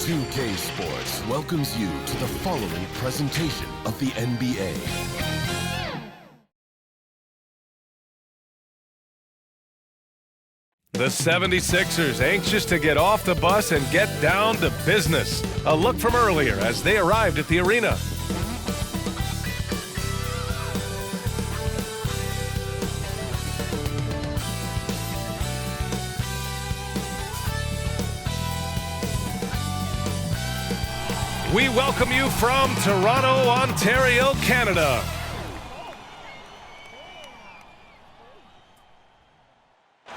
2K Sports welcomes you to the following presentation of the NBA. The 76ers anxious to get off the bus and get down to business. A look from earlier as they arrived at the arena. We welcome you from Toronto, Ontario, Canada.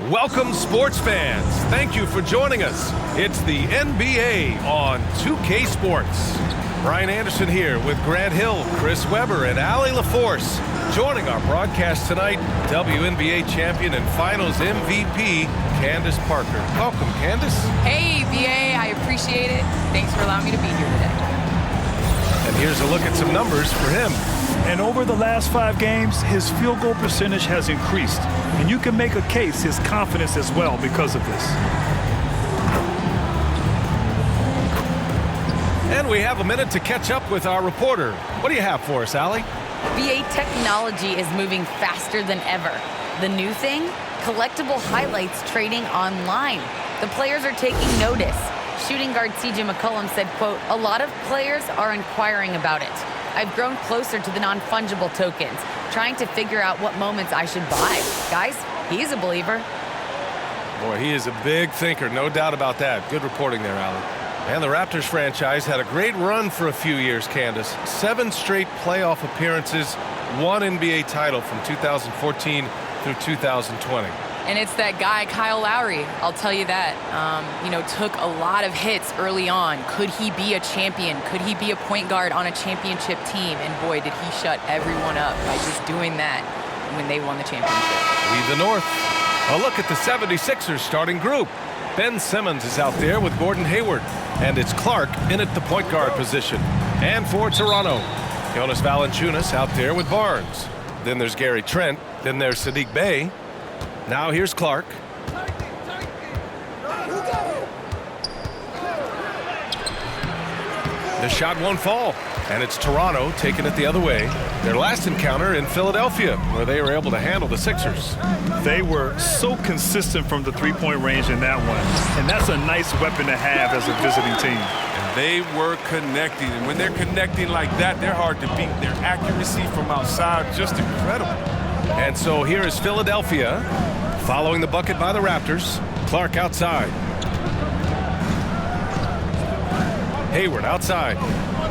Welcome, sports fans. Thank you for joining us. It's the NBA on 2K Sports. Brian Anderson here with Grant Hill, Chris Webber, and Allie LaForce. Joining our broadcast tonight, WNBA champion and finals MVP, Candace Parker. Welcome, Candace. Hey, BA. I appreciate it. Thanks for allowing me to be here today. And here's a look at some numbers for him. And over the last 5 games, his field goal percentage has increased. And you can make a case his confidence as well because of this. And we have a minute to catch up with our reporter. What do you have for us, Allie? BA technology is moving faster than ever. The new thing? Collectible highlights trading online. The players are taking notice. Shooting guard CJ McCollum said, quote, "A lot of players are inquiring about it. I've grown closer to the non-fungible tokens, trying to figure out what moments I should buy." Guys, he's a believer. Boy, he is a big thinker, no doubt about that. Good reporting there, Allie. And the Raptors franchise had a great run for a few years, Candace. 7 straight playoff appearances, 1 NBA title from 2014 through 2020. And it's that guy, Kyle Lowry, I'll tell you that. Took a lot of hits early on. Could he be a champion? Could he be a point guard on a championship team? And boy, did he shut everyone up by just doing that when they won the championship. Leave the North. A look at the 76ers starting group. Ben Simmons is out there with Gordon Hayward. And it's Clark in at the point guard position. And for Toronto, Jonas Valanciunas out there with Barnes. Then there's Gary Trent. Then there's Sadiq Bey. Now here's Clark. The shot won't fall, and it's Toronto taking it the other way. Their last encounter in Philadelphia, where they were able to handle the Sixers. They were so consistent from the three-point range in that one, and that's a nice weapon to have as a visiting team. And they were connecting, and when they're connecting like that, they're hard to beat. Their accuracy from outside, just incredible. And so here is Philadelphia, following the bucket by the Raptors. Clark outside. Hayward outside.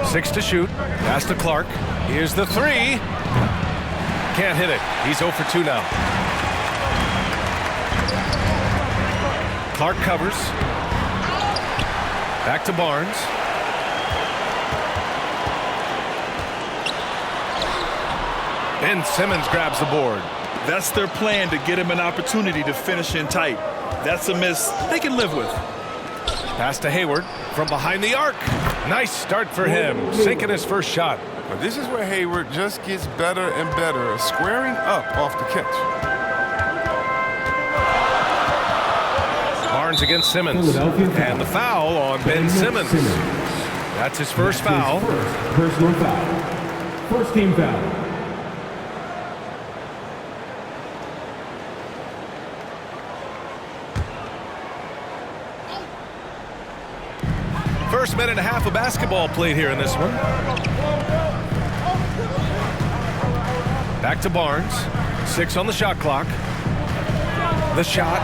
6 to shoot. Pass to Clark. Here's the 3. Can't hit it. He's 0 for 2 now. Clark covers. Back to Barnes. Ben Simmons grabs the board. That's their plan, to get him an opportunity to finish in tight. That's a miss they can live with. Pass to Hayward from behind the arc. Nice start for him, sinking his first shot. But this is where Hayward just gets better and better, squaring up off the catch. Barnes against Simmons. And the foul on Ben Simmons. That's his first foul. Personal foul. First team foul. First minute and a half of basketball played here in this one. Back to Barnes. 6 on the shot clock. The shot.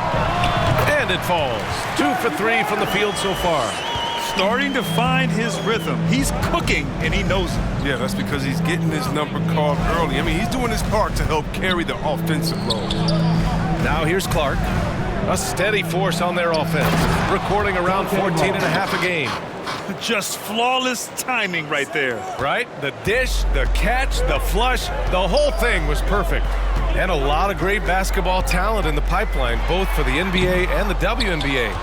And it falls. 2 for 3 from the field so far. Starting to find his rhythm. He's cooking, and he knows it. Yeah, that's because he's getting his number called early. I mean, he's doing his part to help carry the offensive load. Now here's Clark. A steady force on their offense. Recording around 14 and a half a game. Just flawless timing right there. Right? The dish, the catch, the flush, the whole thing was perfect. And a lot of great basketball talent in the pipeline, both for the NBA and the WNBA.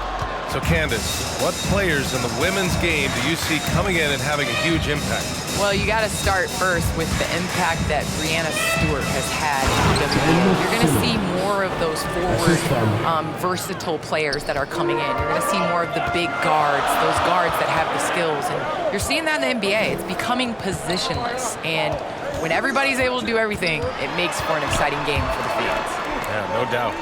So, Candace, what players in the women's game do you see coming in and having a huge impact? Well, you got to start first with the impact that Brianna Stewart has had in the WNBA. You're going to see more of those forward, versatile players that are coming in. You're going to see more of the big guards, those guards that have the skills. And you're seeing that in the NBA. It's becoming positionless. And when everybody's able to do everything, it makes for an exciting game for the fans. Yeah, no doubt.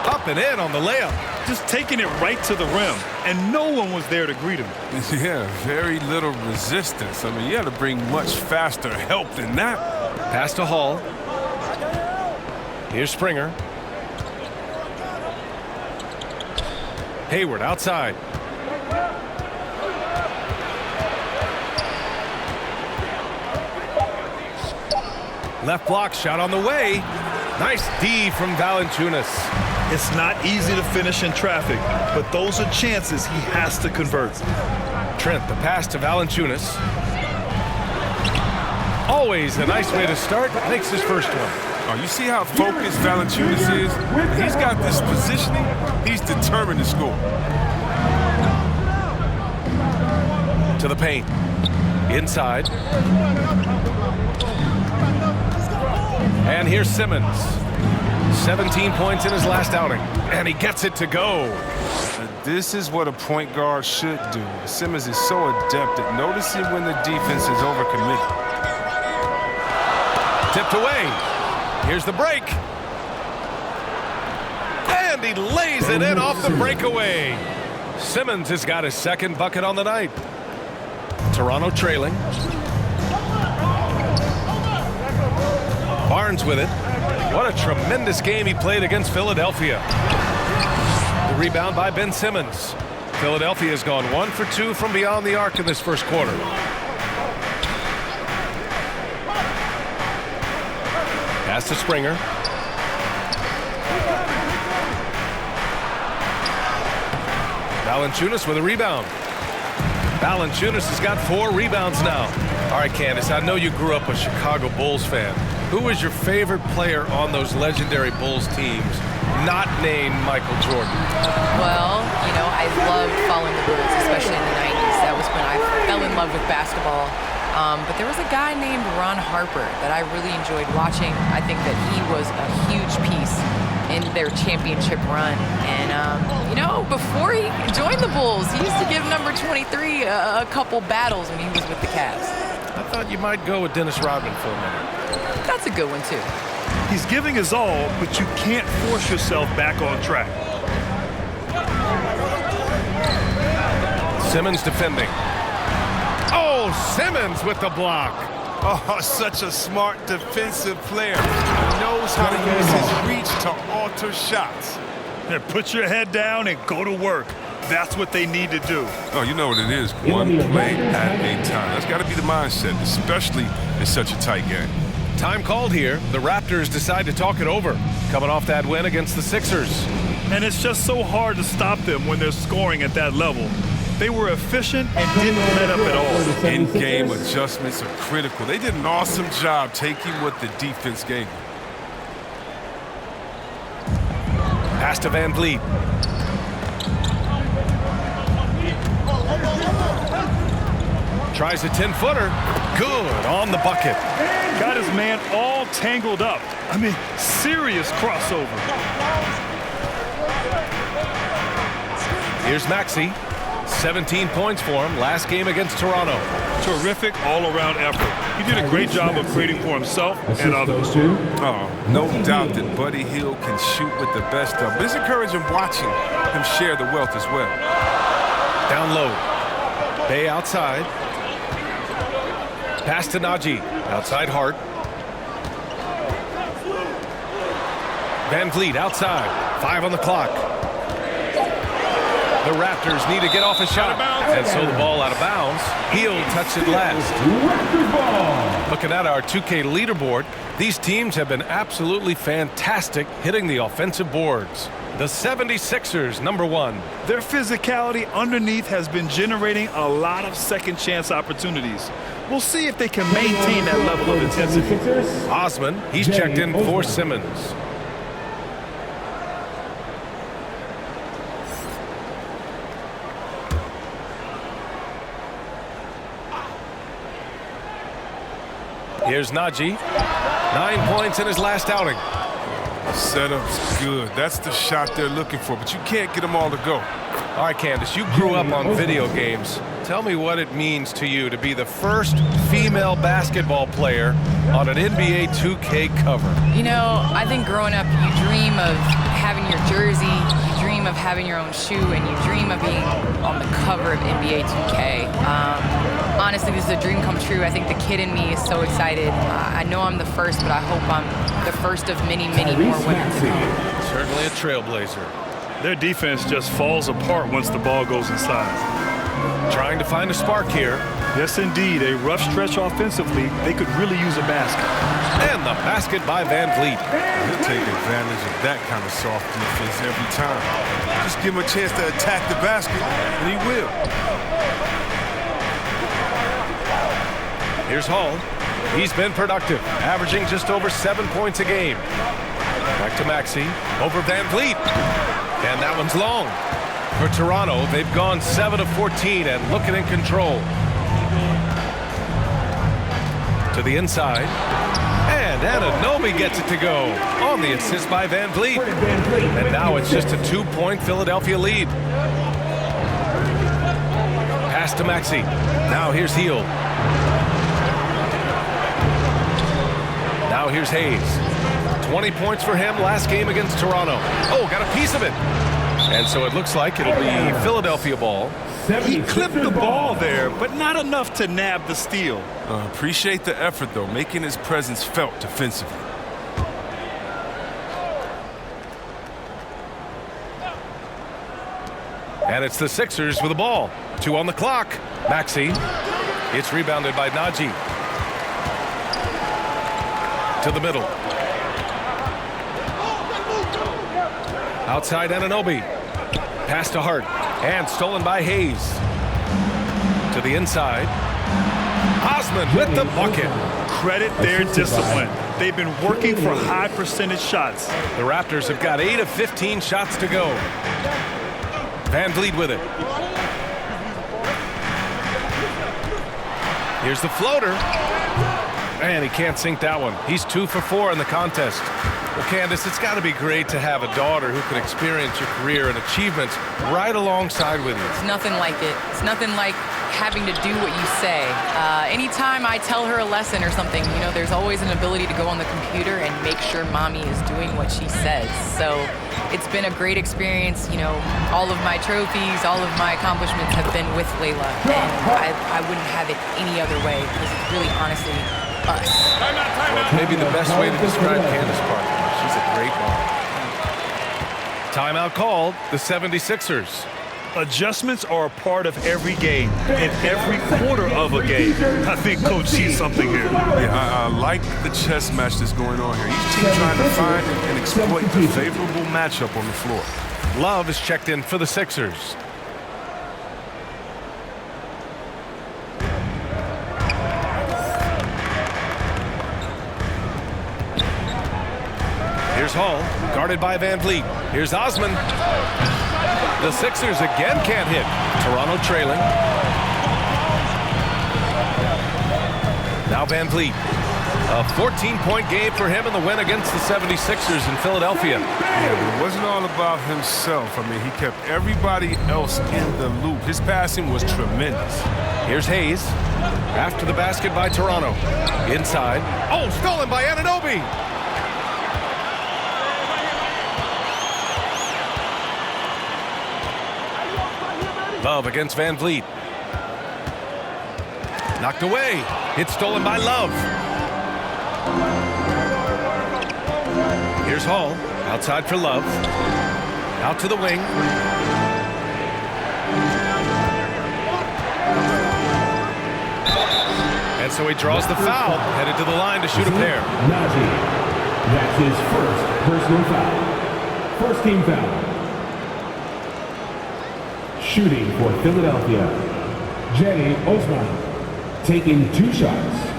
Up and in on the layup. Just taking it right to the rim, and no one was there to greet him. Yeah, very little resistance. I mean, you had to bring much faster help than that. Pass to Hall. Here's Springer. Hayward outside. Left block shot on the way. Nice D from Valanciunas. It's not easy to finish in traffic, but those are chances he has to convert. Trent, the pass to Valanciunas. Always a nice way to start. Makes his first one. Oh, you see how focused Valanciunas is? He's got this positioning. He's determined to score. To the paint. Inside. And here's Simmons. 17 points in his last outing. And he gets it to go. This is what a point guard should do. Simmons is so adept at noticing when the defense is overcommitted. Tipped away. Here's the break. And he lays it in off the breakaway. Simmons has got his second bucket on the night. Toronto trailing. Barnes with it. What a tremendous game he played against Philadelphia. The rebound by Ben Simmons. Philadelphia has gone 1 for 2 from beyond the arc in this first quarter. Pass to Springer. Valanciunas with a rebound. Valanciunas has got 4 rebounds now. All right, Candace, I know you grew up a Chicago Bulls fan. Who was your favorite player on those legendary Bulls teams, not named Michael Jordan? Well, you know, I loved following the Bulls, especially in the 90s. That was when I fell in love with basketball. But there was a guy named Ron Harper that I really enjoyed watching. I think that he was a huge piece in their championship run. And, you know, before he joined the Bulls, he used to give number 23 a couple battles when he was with the Cavs. I thought you might go with Dennis Rodman for a minute. That's a good one, too. He's giving his all, but you can't force yourself back on track. Simmons defending. Oh, Simmons with the block. Oh, such a smart defensive player. He knows how to use his reach to alter shots. And put your head down and go to work. That's what they need to do. Oh, you know what it is. One play at a time. That's got to be the mindset, especially in such a tight game. Time called here. The Raptors decide to talk it over, coming off that win against the Sixers. And it's just so hard to stop them when they're scoring at that level. They were efficient and didn't let up at all. In-game adjustments are critical. They did an awesome job taking what the defense gave them. Pass to Van Vliet. Tries a 10-footer. Good on the bucket. Got his man all tangled up. I mean, serious crossover. Here's Maxey. 17 points for him last game against Toronto. Terrific all-around effort. He did a great job of creating for himself and others. Oh, no doubt that Buddy Hield can shoot with the best of them. It's encouraging watching him share the wealth as well. Down low. Bay outside. Pass to Najee. Outside Hart. Van Vliet outside. 5 on the clock. The Raptors need to get off a shot. And so the ball out of bounds. Hield touched it last. Looking at our 2K leaderboard, these teams have been absolutely fantastic hitting the offensive boards. The 76ers, number 1. Their physicality underneath has been generating a lot of second chance opportunities. We'll see if they can maintain that level of intensity. Osman, he's checked in for Simmons. Here's Najee. 9 points in his last outing. Setup's good. That's the shot they're looking for, but you can't get them all to go. All right, Candace, you grew up on video games. Tell me what it means to you to be the first female basketball player on an NBA 2K cover. You know, I think growing up, you dream of having your jersey, you dream of having your own shoe, and you dream of being on the cover of NBA 2K. Honestly, this is a dream come true. I think the kid in me is so excited. I know I'm the first, but I hope I'm the first of many, many more women to come. Certainly a trailblazer. Their defense just falls apart once the ball goes inside. Trying to find a spark here. Yes, indeed. A rough stretch offensively. They could really use a basket. And the basket by Van Vliet. He'll take advantage of that kind of soft defense every time. Just give him a chance to attack the basket, and he will. Here's Hall. He's been productive, averaging just over 7 points a game. Back to Maxey, over Van Vliet. And that one's long. For Toronto, they've gone 7 of 14 and looking in control. To the inside. And Anunoby gets it to go on the assist by Van Vliet. And now it's just a 2-point Philadelphia lead. Pass to Maxey. Now here's Heel. Now here's Hayes. 20 points for him last game against Toronto. Oh, got a piece of it. And so it looks like it'll be Philadelphia ball. He clipped the ball there, but not enough to nab the steal. Appreciate the effort, though, making his presence felt defensively. And it's the Sixers with the ball. 2 on the clock. Maxey. It's rebounded by Najee. To the middle. Outside Anunoby. Pass to Hart. And stolen by Hayes. To the inside. Osman with the bucket. Credit their discipline. They've been working for high percentage shots. The Raptors have got 8 of 15 shots to go. Van Vliet with it. Here's the floater. And he can't sink that one. He's 2 for 4 in the contest. Well, Candace, it's got to be great to have a daughter who can experience your career and achievements right alongside with you. It's nothing like it. It's nothing like having to do what you say. Anytime I tell her a lesson or something, you know, there's always an ability to go on the computer and make sure mommy is doing what she says. So it's been a great experience. You know, all of my trophies, all of my accomplishments have been with Layla. And I wouldn't have it any other way because it's really honestly us. Well, maybe the best way to describe Candace Parker. She's a great mom. Timeout called, the 76ers. Adjustments are a part of every game, in every quarter of a game. I think Coach sees something here. Yeah, I like the chess match that's going on here. Each team trying to find and exploit the favorable matchup on the floor. Love is checked in for the Sixers. Here's Hall, guarded by Van Vliet. Here's Osman. The Sixers again can't hit. Toronto trailing. Now Van Vliet. A 14-point game for him in the win against the 76ers in Philadelphia. Yeah, but it wasn't all about himself. I mean, he kept everybody else in the loop. His passing was tremendous. Here's Hayes. After the basket by Toronto. Inside. Oh, stolen by Anunoby. Love against Van Vliet. Knocked away. It's stolen by Love. Here's Hall. Outside for Love. Out to the wing. And so he draws the foul. Headed to the line to shoot a pair. Najee. That's his first personal foul. First team foul. Shooting for Philadelphia, Osman. taking 2 shots.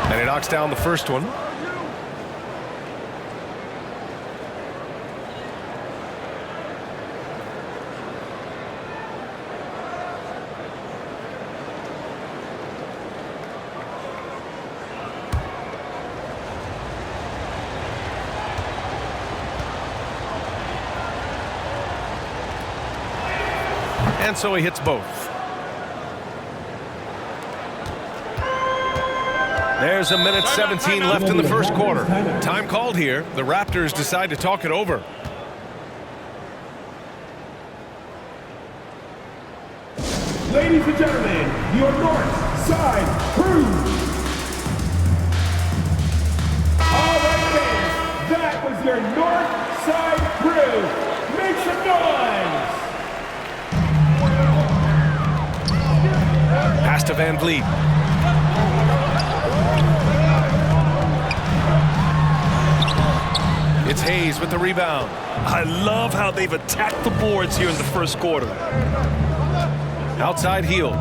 And he knocks down the first one. And so he hits both. There's a minute 17 left in the first quarter. Time called here. The Raptors decide to talk it over. Ladies and gentlemen, your North Side Crew. All right, fans, that was your North Side Crew. Make some noise. Pass to Van Vliet. It's Hayes with the rebound. I love how they've attacked the boards here in the first quarter. Outside heel.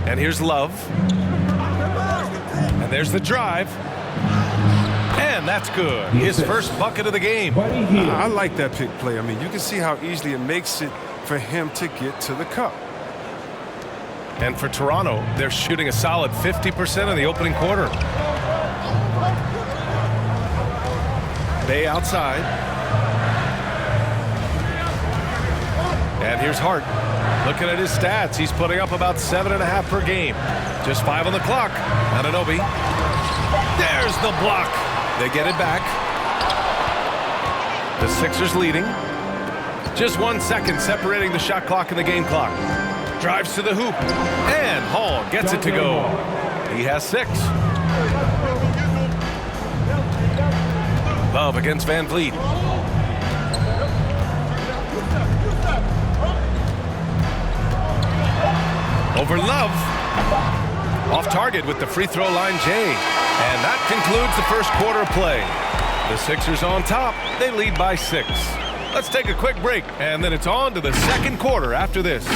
And here's Love. And there's the drive. And that's good. His first bucket of the game. I like that pick play. I mean, you can see how easily it makes it for him to get to the cup. And for Toronto, they're shooting a solid 50% in the opening quarter. Bay outside. And here's Hart. Looking at his stats, he's putting up about 7.5 per game. Just 5 on the clock. Anunoby. There's the block. They get it back. The Sixers leading. Just 1 second separating the shot clock and the game clock. Drives to the hoop. And Hall gets it to go. He has 6. Love against Van Vliet. Over Love. Off target with the free throw line, Jay. And that concludes the first quarter of play. The Sixers on top. They lead by 6. Let's take a quick break, and then it's on to the second quarter after this.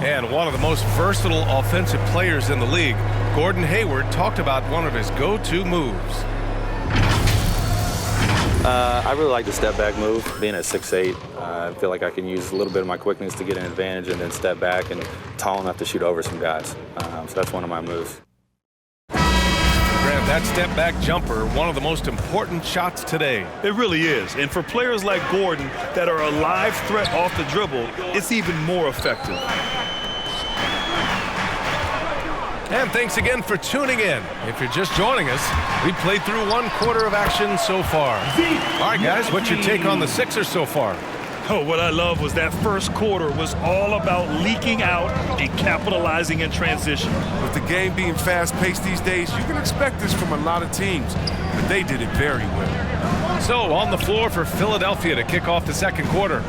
And one of the most versatile offensive players in the league, Gordon Hayward, talked about one of his go-to moves. I really like the step-back move. Being at 6'8", I feel like I can use a little bit of my quickness to get an advantage and then step back and tall enough to shoot over some guys. So that's one of my moves. Grant, that step-back jumper, one of the most important shots today. It really is. And for players like Gordon that are a live threat off the dribble, it's even more effective. And thanks again for tuning in. If you're just joining us, we've played through 1 quarter of action so far. All right, guys, what's your take on the Sixers so far? Oh, what I love was that first quarter was all about leaking out and capitalizing in transition. With the game being fast-paced these days, you can expect this from a lot of teams, but they did it very well. So, on the floor for Philadelphia to kick off the second quarter.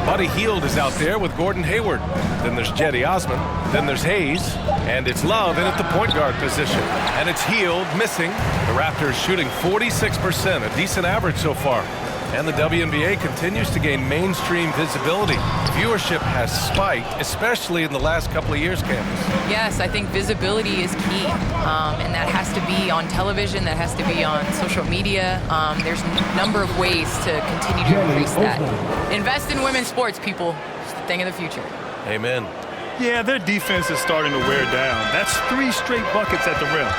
Buddy Hield is out there with Gordon Hayward. Then there's Jetty Osman. Then there's Hayes. And it's Love in at the point guard position. And it's Hield missing. The Raptors shooting 46%, a decent average so far. And the WNBA continues to gain mainstream visibility. Viewership has spiked, especially in the last couple of years, Candace. Yes, I think visibility is key, and that has to be on television, that has to be on social media. There's a number of ways to continue to increase that. Invest in women's sports, people. It's the thing of the future. Amen. Yeah, their defense is starting to wear down. That's 3 straight buckets at the rim.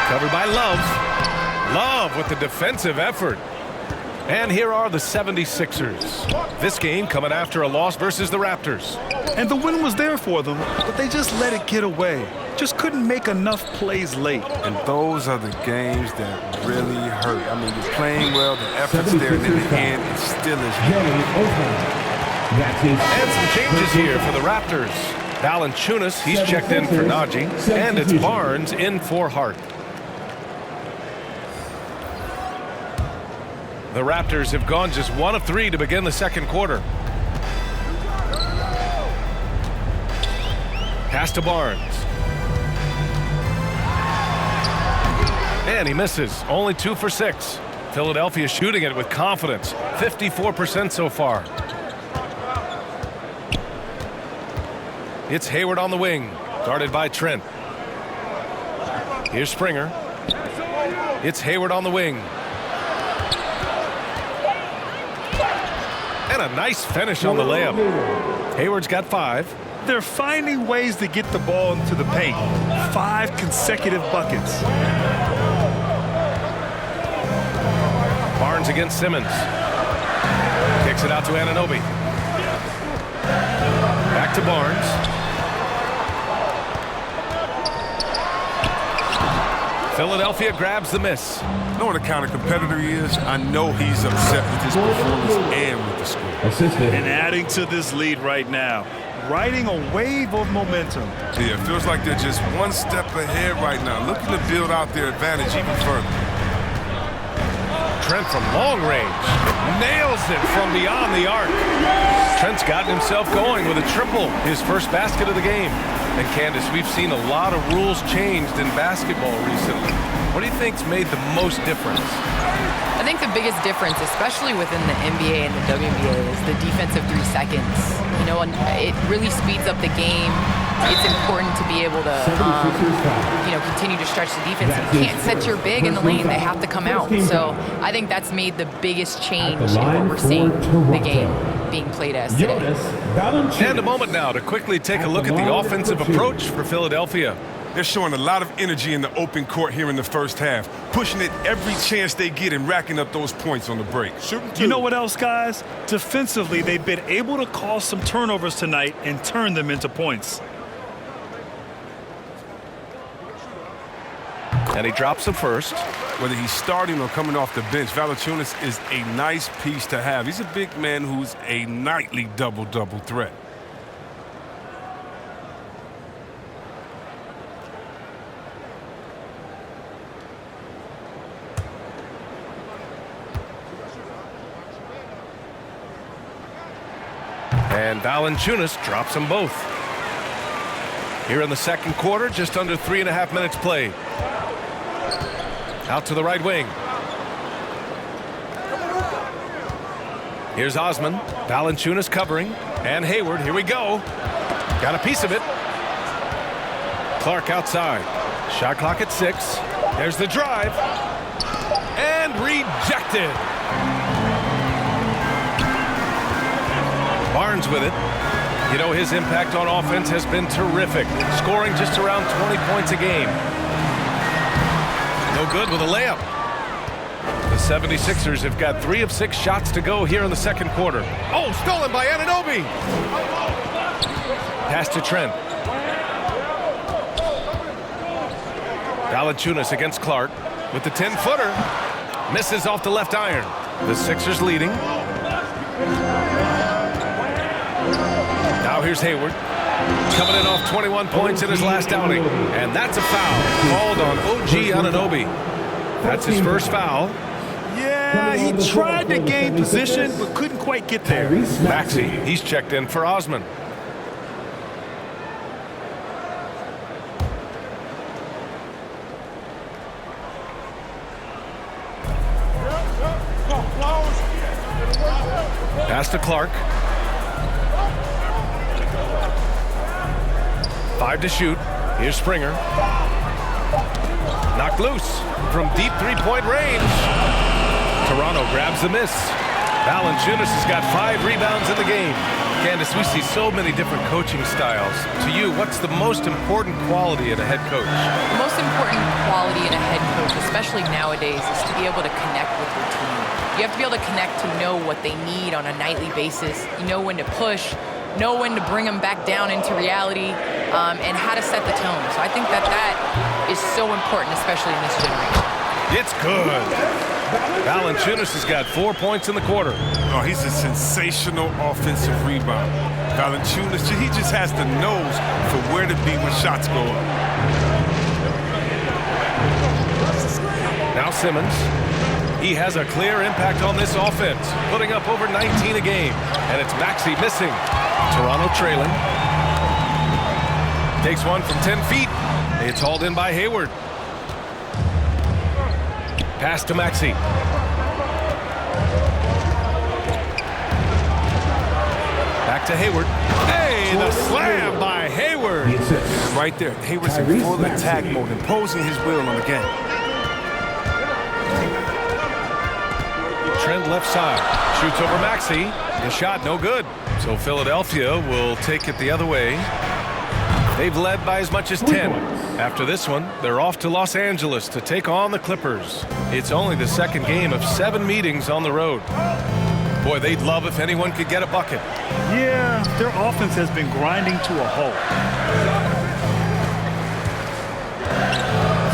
Covered by Love. Love with the defensive effort. And here are the 76ers. This game coming after a loss versus the Raptors. And the win was there for them, but they just let it get away. Just couldn't make enough plays late. And those are the games that really hurt. I mean, you're playing well, the effort's there, and in the end, it still is. And some changes here for the Raptors. Valanciunas, he's checked in for Najee, and it's Barnes in for Hart. The Raptors have gone just 1 of 3 to begin the second quarter. Pass to Barnes. And he misses. Only 2 for 6. Philadelphia shooting it with confidence. 54% so far. It's Hayward on the wing. Guarded by Trent. Here's Springer. It's Hayward on the wing. And a nice finish on the layup. Hayward's got 5. They're finding ways to get the ball into the paint. 5 consecutive buckets. Barnes against Simmons. Kicks it out to Anunoby. Back to Barnes. Philadelphia grabs the miss. Knowing the kind of competitor he is, I know he's upset with his performance and with the score. And adding to this lead right now, riding a wave of momentum. Yeah, it feels like they're just one step ahead right now, looking to build out their advantage even further. Trent from long range nails it from beyond the arc. Trent's gotten himself going with a triple, his first basket of the game. And Candace, we've seen a lot of rules changed in basketball recently. What do you think's made the most difference? I think the biggest difference, especially within the NBA and the WNBA, is the defensive 3 seconds. You know, and it really speeds up the game. It's important to be able to, continue to stretch the defense. You can't set your big in the lane. They have to come out. So I think that's made the biggest change in what we're seeing the game being played as today. And a moment now to quickly take a look at the offensive approach for Philadelphia. They're showing a lot of energy in the open court here in the first half, pushing it every chance they get and racking up those points on the break. You know what else, guys? Defensively, they've been able to cause some turnovers tonight and turn them into points. And he drops the first. Whether he's starting or coming off the bench, Valanciunas is a nice piece to have. He's a big man who's a nightly double-double threat. And Valanciunas drops them both. Here in the second quarter, just under 3.5 minutes played. Out to the right wing. Here's Osman. Valanciunas covering. And Hayward, here we go. Got a piece of it. Clark outside. Shot clock at 6. There's the drive. And rejected. Barnes with it. You know, his impact on offense has been terrific, scoring just around 20 points a game. No good with a layup. The 76ers have got 3 of 6 shots to go here in the second quarter. Oh, stolen by Anunoby. Pass to Trent. Valanciunas against Clark with the 10-footer. Misses off the left iron. The Sixers leading. Now here's Hayward, coming in off 21 points in his last outing. And that's a foul called on OG Anunoby. That's his first foul. Yeah, he tried to gain position, but couldn't quite get there. Maxey, he's checked in for Osman. Pass to Clark. 5 to shoot. Here's Springer. Knocked loose from deep three-point range. Toronto grabs the miss. Valanciunas has got 5 rebounds in the game. Candace, we see so many different coaching styles. To you, what's the most important quality in a head coach? The most important quality in a head coach, especially nowadays, is to be able to connect with your team. You have to be able to connect to know what they need on a nightly basis. You know when to push, know when to bring them back down into reality, and how to set the tone. So I think that is so important, especially in this generation. It's good. Valanciunas has got 4 points in the quarter. Oh, he's a sensational offensive rebound. Valanciunas, he just has the nose for where to be when shots go up. Now Simmons. He has a clear impact on this offense, putting up over 19 a game. And it's Maxey missing. Toronto trailing. Takes one from 10 feet. It's hauled in by Hayward. Pass to Maxey. Back to Hayward. Hey, the slam by Hayward. Right there. Hayward's in full attack mode, imposing his will on the game. Trent left side. Shoots over Maxey. The shot no good. So Philadelphia will take it the other way. They've led by as much as 10. After this one, they're off to Los Angeles to take on the Clippers. It's only the second game of 7 meetings on the road. Boy, they'd love if anyone could get a bucket. Yeah, their offense has been grinding to a halt.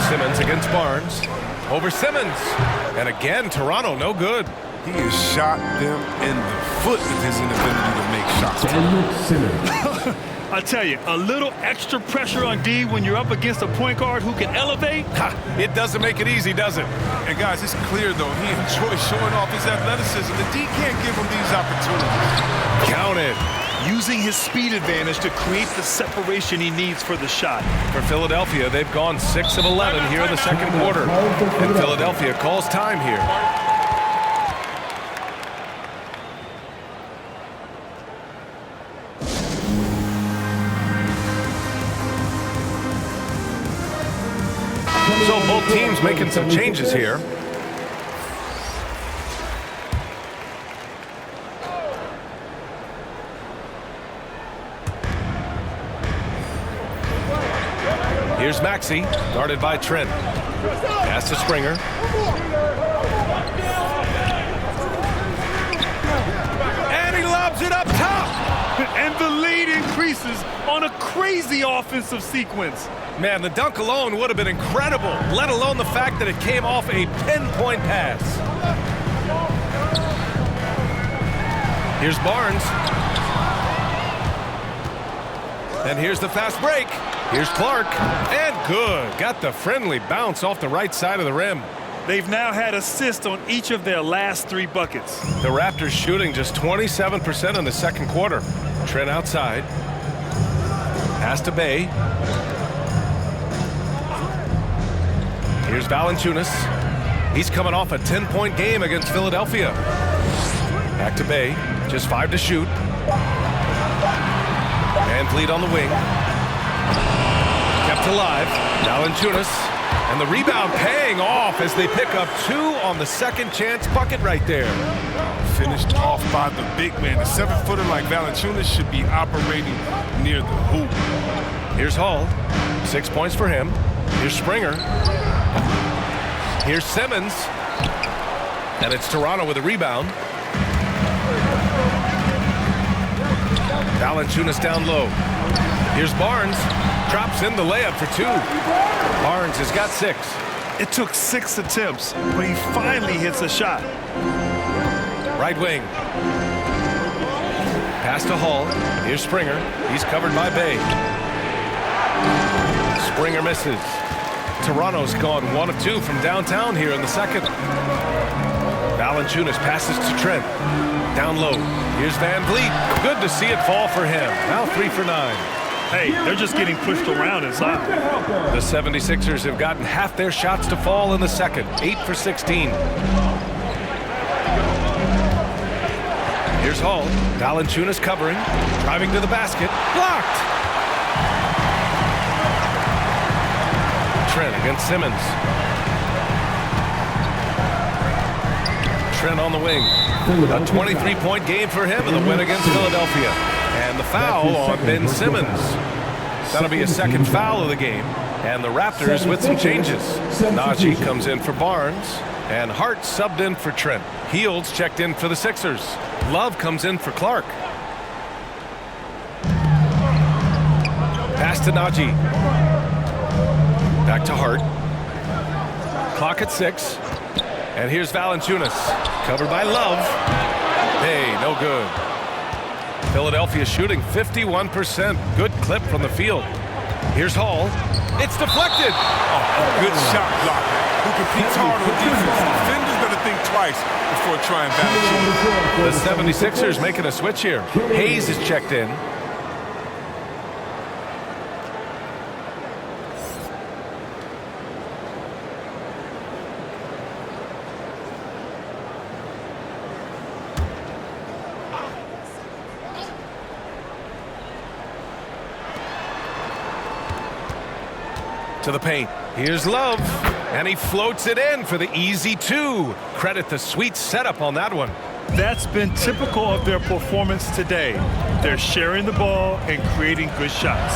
Simmons against Barnes. Over Simmons. And again, Toronto, no good. He has shot them in the foot with his inability to make shots. I tell you, a little extra pressure on D when you're up against a point guard who can elevate. It doesn't make it easy, does it? And guys, it's clear, though, he enjoys showing off his athleticism. The D can't give him these opportunities. Count it. Using his speed advantage to create the separation he needs for the shot. For Philadelphia, they've gone 6 of 11 here in the second quarter. And Philadelphia calls time here. So both teams making some changes here. Here's Maxey, guarded by Trent. Pass to Springer. And he lobs it up top. And the lead increases on a crazy offensive sequence. Man, the dunk alone would have been incredible, let alone the fact that it came off a pinpoint pass. Here's Barnes. And here's the fast break. Here's Clark. And good. Got the friendly bounce off the right side of the rim. They've now had assists on each of their last 3 buckets. The Raptors shooting just 27% in the second quarter. Trent outside. Pass to Bay. Here's Valanciunas. He's coming off a 10-point game against Philadelphia. Back to Bay. Just 5 to shoot. And lead on the wing. Kept alive. Valanciunas. And the rebound paying off as they pick up 2 on the second chance bucket right there. Finished off by the big man. A 7-footer like Valanciunas should be operating near the hoop. Here's Hall. 6 points for him. Here's Springer. Here's Simmons. And it's Toronto with a rebound. Valanciunas down low. Here's Barnes. Drops in the layup for 2. Barnes has got 6. It took 6 attempts, but he finally hits a shot. Right wing. Pass to Hall. Here's Springer. He's covered by Bay. Springer misses. Toronto's gone 1 of 2 from downtown here in the second. Valanciunas passes to Trent. Down low. Here's Van Vliet. Good to see it fall for him. Now 3 for 9. Hey, they're just getting pushed around inside. The 76ers have gotten half their shots to fall in the second. 8 for 16. Here's Hall. Valanciunas covering. Driving to the basket. Blocked. Trent against Simmons. Trent on the wing. A 23-point game for him in the win against Philadelphia. And the foul on Ben Simmons. That'll be a second foul of the game. And the Raptors with some changes. Najee comes in for Barnes. And Hart subbed in for Trent. Heald's checked in for the Sixers. Love comes in for Clark. Pass to Najee. Back to Hart. Clock at 6. And here's Valanciunas. Covered by Love. Hey, no good. Philadelphia shooting 51%. Good clip from the field. Here's Hall. It's deflected. Oh, good shot blocker who competes hard on defense. Defenders better think twice before trying Valanciunas. The 76ers making a switch here. Hayes is checked in. To the paint. Here's Love. And he floats it in for the easy 2. Credit the sweet setup on that one. That's been typical of their performance today. They're sharing the ball and creating good shots.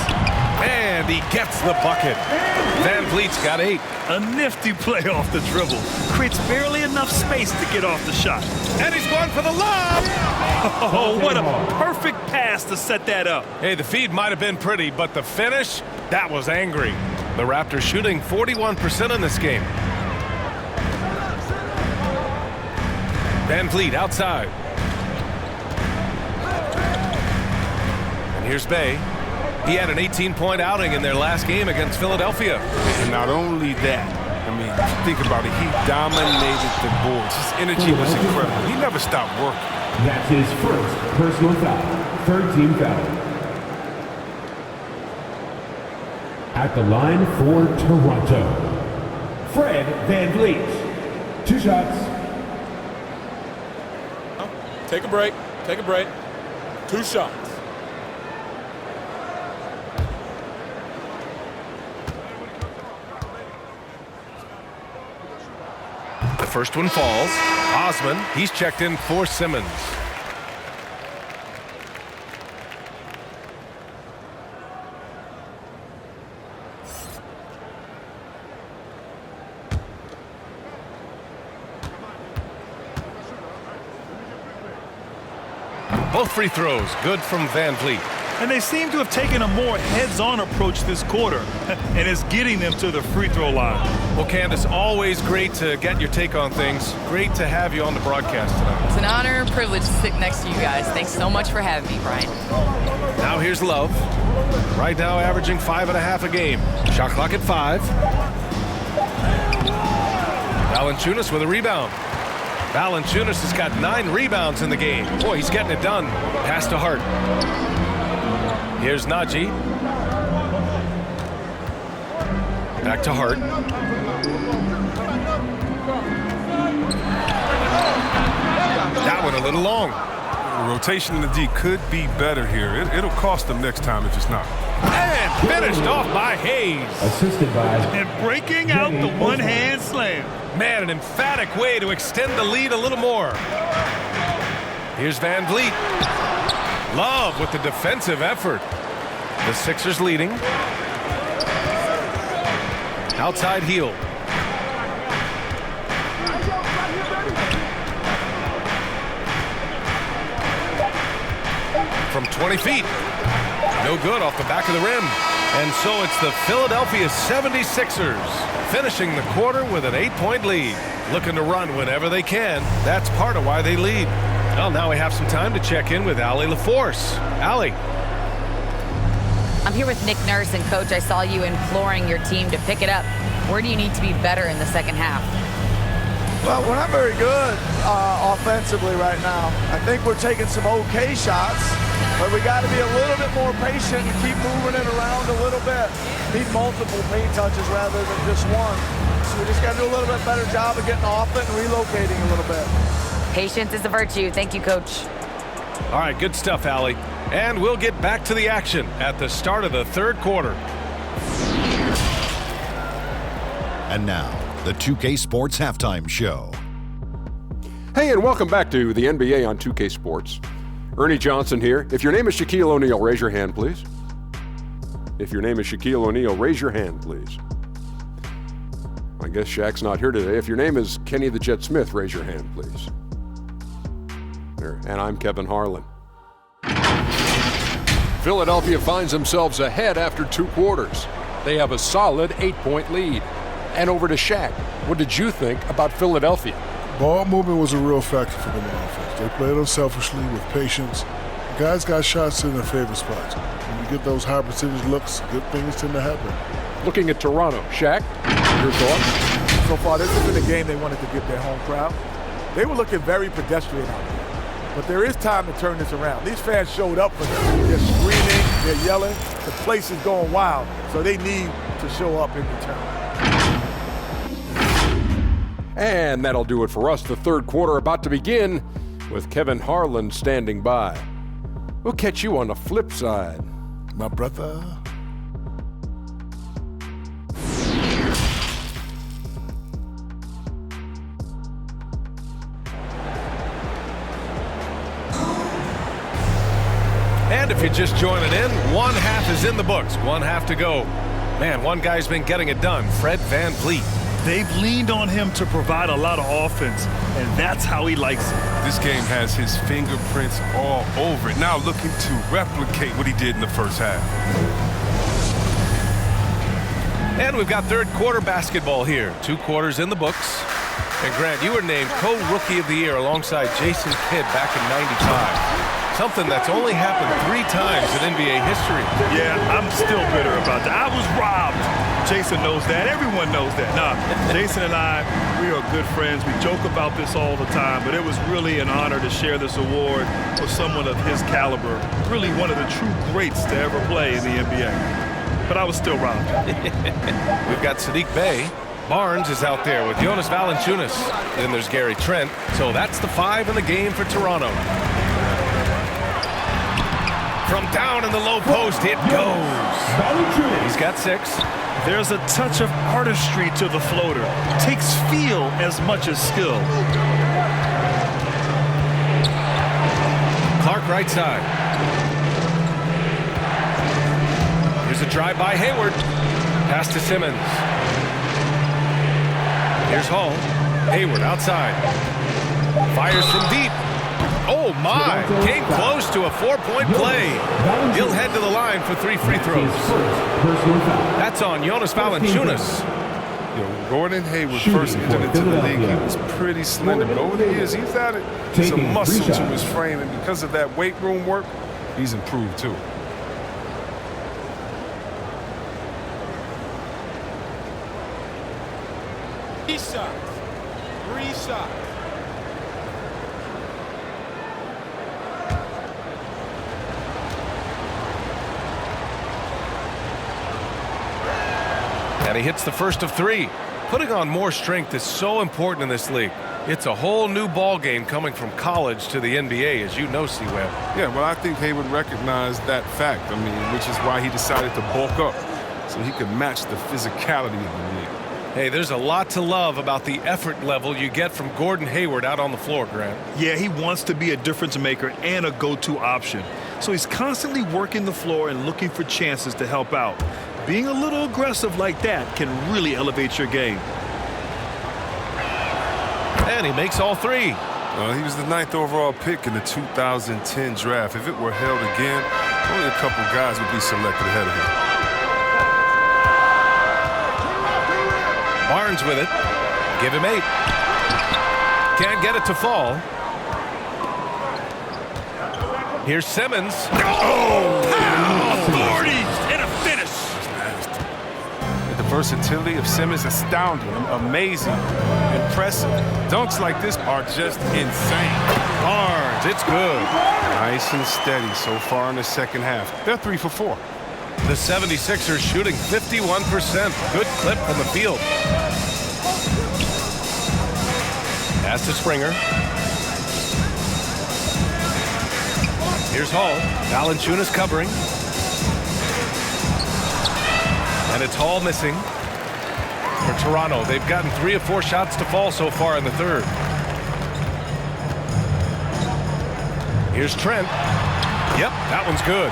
And he gets the bucket. Van Vliet's got 8. A nifty play off the dribble. Creates barely enough space to get off the shot. And he's going for the lob. Oh, what a perfect pass to set that up. Hey, the feed might have been pretty, but the finish, that was angry. The Raptors shooting 41% in this game. Van Vliet outside. And here's Bay. He had an 18-point outing in their last game against Philadelphia. And not only that, I mean, think about it. He dominated the boards. His energy was incredible. He never stopped working. That's his first personal foul. Third team foul. At the line for Toronto, Fred VanVleet. 2 shots. Take a break. Take a break. 2 shots. The first one falls. Osman, he's checked in for Simmons. Both free throws, good from Van Vliet. And they seem to have taken a more heads-on approach this quarter, and it's getting them to the free throw line. Well, Candace, always great to get your take on things. Great to have you on the broadcast tonight. It's an honor and privilege to sit next to you guys. Thanks so much for having me, Brian. Now here's Love. Right now averaging 5.5 a game. Shot clock at 5. Valanciunas with a rebound. Valanciunas has got 9 rebounds in the game. Boy, he's getting it done. Pass to Hart. Here's Najee. Back to Hart. That one a little long. Rotation in the D could be better here. It'll cost them next time if it's not. And finished off by Hayes. Assisted by. And breaking out the one-hand slam. Man, an emphatic way to extend the lead a little more. Here's Van Vliet. Love with the defensive effort. The Sixers leading. Outside heel. From 20 feet. No good off the back of the rim. And so it's the Philadelphia 76ers finishing the quarter with an 8-point lead. Looking to run whenever they can. That's part of why they lead. Well, now we have some time to check in with Allie LaForce. Allie. I'm here with Nick Nurse, and Coach, I saw you imploring your team to pick it up. Where do you need to be better in the second half? Well, we're not very good offensively right now. I think we're taking some okay shots, but we got to be a little bit more patient and keep moving it around a little bit. Need multiple paint touches rather than just one. So we just got to do a little bit better job of getting off it and relocating a little bit. Patience is a virtue. Thank you, Coach. All right, good stuff, Allie. And we'll get back to the action at the start of the third quarter. And now, the 2K Sports Halftime Show. Hey, and welcome back to the NBA on 2K Sports. Ernie Johnson here. If your name is Shaquille O'Neal, raise your hand, please. If your name is Shaquille O'Neal, raise your hand, please. I guess Shaq's not here today. If your name is Kenny the Jet Smith, raise your hand, please. There. And I'm Kevin Harlan. Philadelphia finds themselves ahead after 2 quarters. They have a solid 8-point lead. And over to Shaq. What did you think about Philadelphia? Ball movement was a real factor for them on offense. They played unselfishly with patience. The guys got shots in their favorite spots. When you get those high percentage looks, good things tend to happen. Looking at Toronto. Shaq, your thoughts? So far, this isn't a game they wanted to give their home crowd. They were looking very pedestrian out there. But there is time to turn this around. These fans showed up for them. They're screaming, they're yelling. The place is going wild, so they need to show up in return. And that'll do it for us. The third quarter about to begin with Kevin Harlan standing by. We'll catch you on the flip side. My brother. And if you're just joining in, one half is in the books, one half to go. Man, one guy's been getting it done, Fred VanVleet. They've leaned on him to provide a lot of offense, and that's how he likes it. This game has his fingerprints all over it. Now looking to replicate what he did in the first half. And we've got third quarter basketball here. 2 quarters in the books. And Grant, you were named co-rookie of the year alongside Jason Kidd back in '95. Something that's only happened 3 times in NBA history. Yeah, I'm still bitter about that. I was robbed. Jason knows that. Everyone knows that. Nah, Jason and I, we are good friends. We joke about this all the time, but it was really an honor to share this award with someone of his caliber. Really one of the true greats to ever play in the NBA. But I was still robbed. We've got Sadiq Bey. Barnes is out there with Jonas Valanciunas. Then there's Gary Trent. So that's the 5 in the game for Toronto. From down in the low post, it goes. He's got 6. There's a touch of artistry to the floater. Takes feel as much as skill. Clark right side. Here's a drive by Hayward. Pass to Simmons. Here's Hall. Hayward outside. Fires from deep. Oh my! Came close to a 4-point play. He'll head to the line for 3 free throws. That's on Jonas Valanciunas. Gordon Hayward first entered into the league. He was pretty slender, but over the years he's added some muscle to his frame, and because of that weight room work, he's improved too. Three shots. And he hits the first of 3. Putting on more strength is so important in this league. It's a whole new ball game coming from college to the NBA, as you know, C-Web. Yeah, well, I think Hayward recognized that fact, which is why he decided to bulk up so he could match the physicality of the league. Hey, there's a lot to love about the effort level you get from Gordon Hayward out on the floor, Grant. Yeah, he wants to be a difference maker and a go-to option. So he's constantly working the floor and looking for chances to help out. Being a little aggressive like that can really elevate your game. And he makes all 3. He was the 9th overall pick in the 2010 draft. If it were held again, only a couple guys would be selected ahead of him. Barnes with it. Give him 8. Can't get it to fall. Here's Simmons. Oh, 40 and a finish. The versatility of Simmons astounding, amazing, impressive. Dunks like this are just insane. Barnes, it's good. Nice and steady so far in the second half. They're 3 for 4. The 76ers shooting 51%. Good clip from the field. Pass to Springer. Here's Hall. Valanciunas covering. And it's Hall missing for Toronto. They've gotten 3 of 4 shots to fall so far in the third. Here's Trent. Yep, that one's good.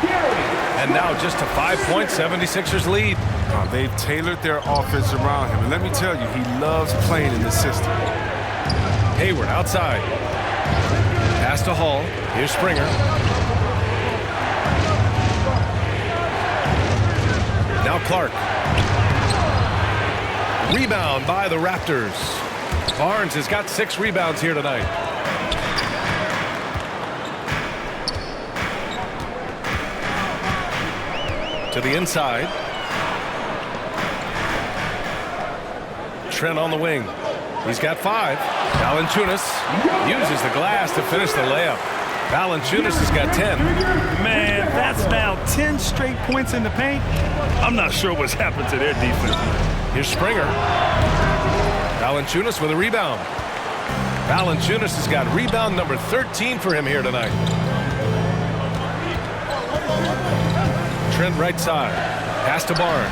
And now just a 5-point 76ers lead. They've tailored their offense around him. And let me tell you, he loves playing in this system. Hayward outside. Pass to Hall. Here's Springer. Now Clark. Rebound by the Raptors. Barnes has got 6 rebounds here tonight. To the inside. Trent on the wing. He's got 5. Valanciunas uses the glass to finish the layup. Valanciunas has got 10. Man, that's now 10 straight points in the paint. I'm not sure what's happened to their defense. Here's Springer. Valanciunas with a rebound. Valanciunas has got rebound number 13 for him here tonight. Trent right side. Pass to Barnes.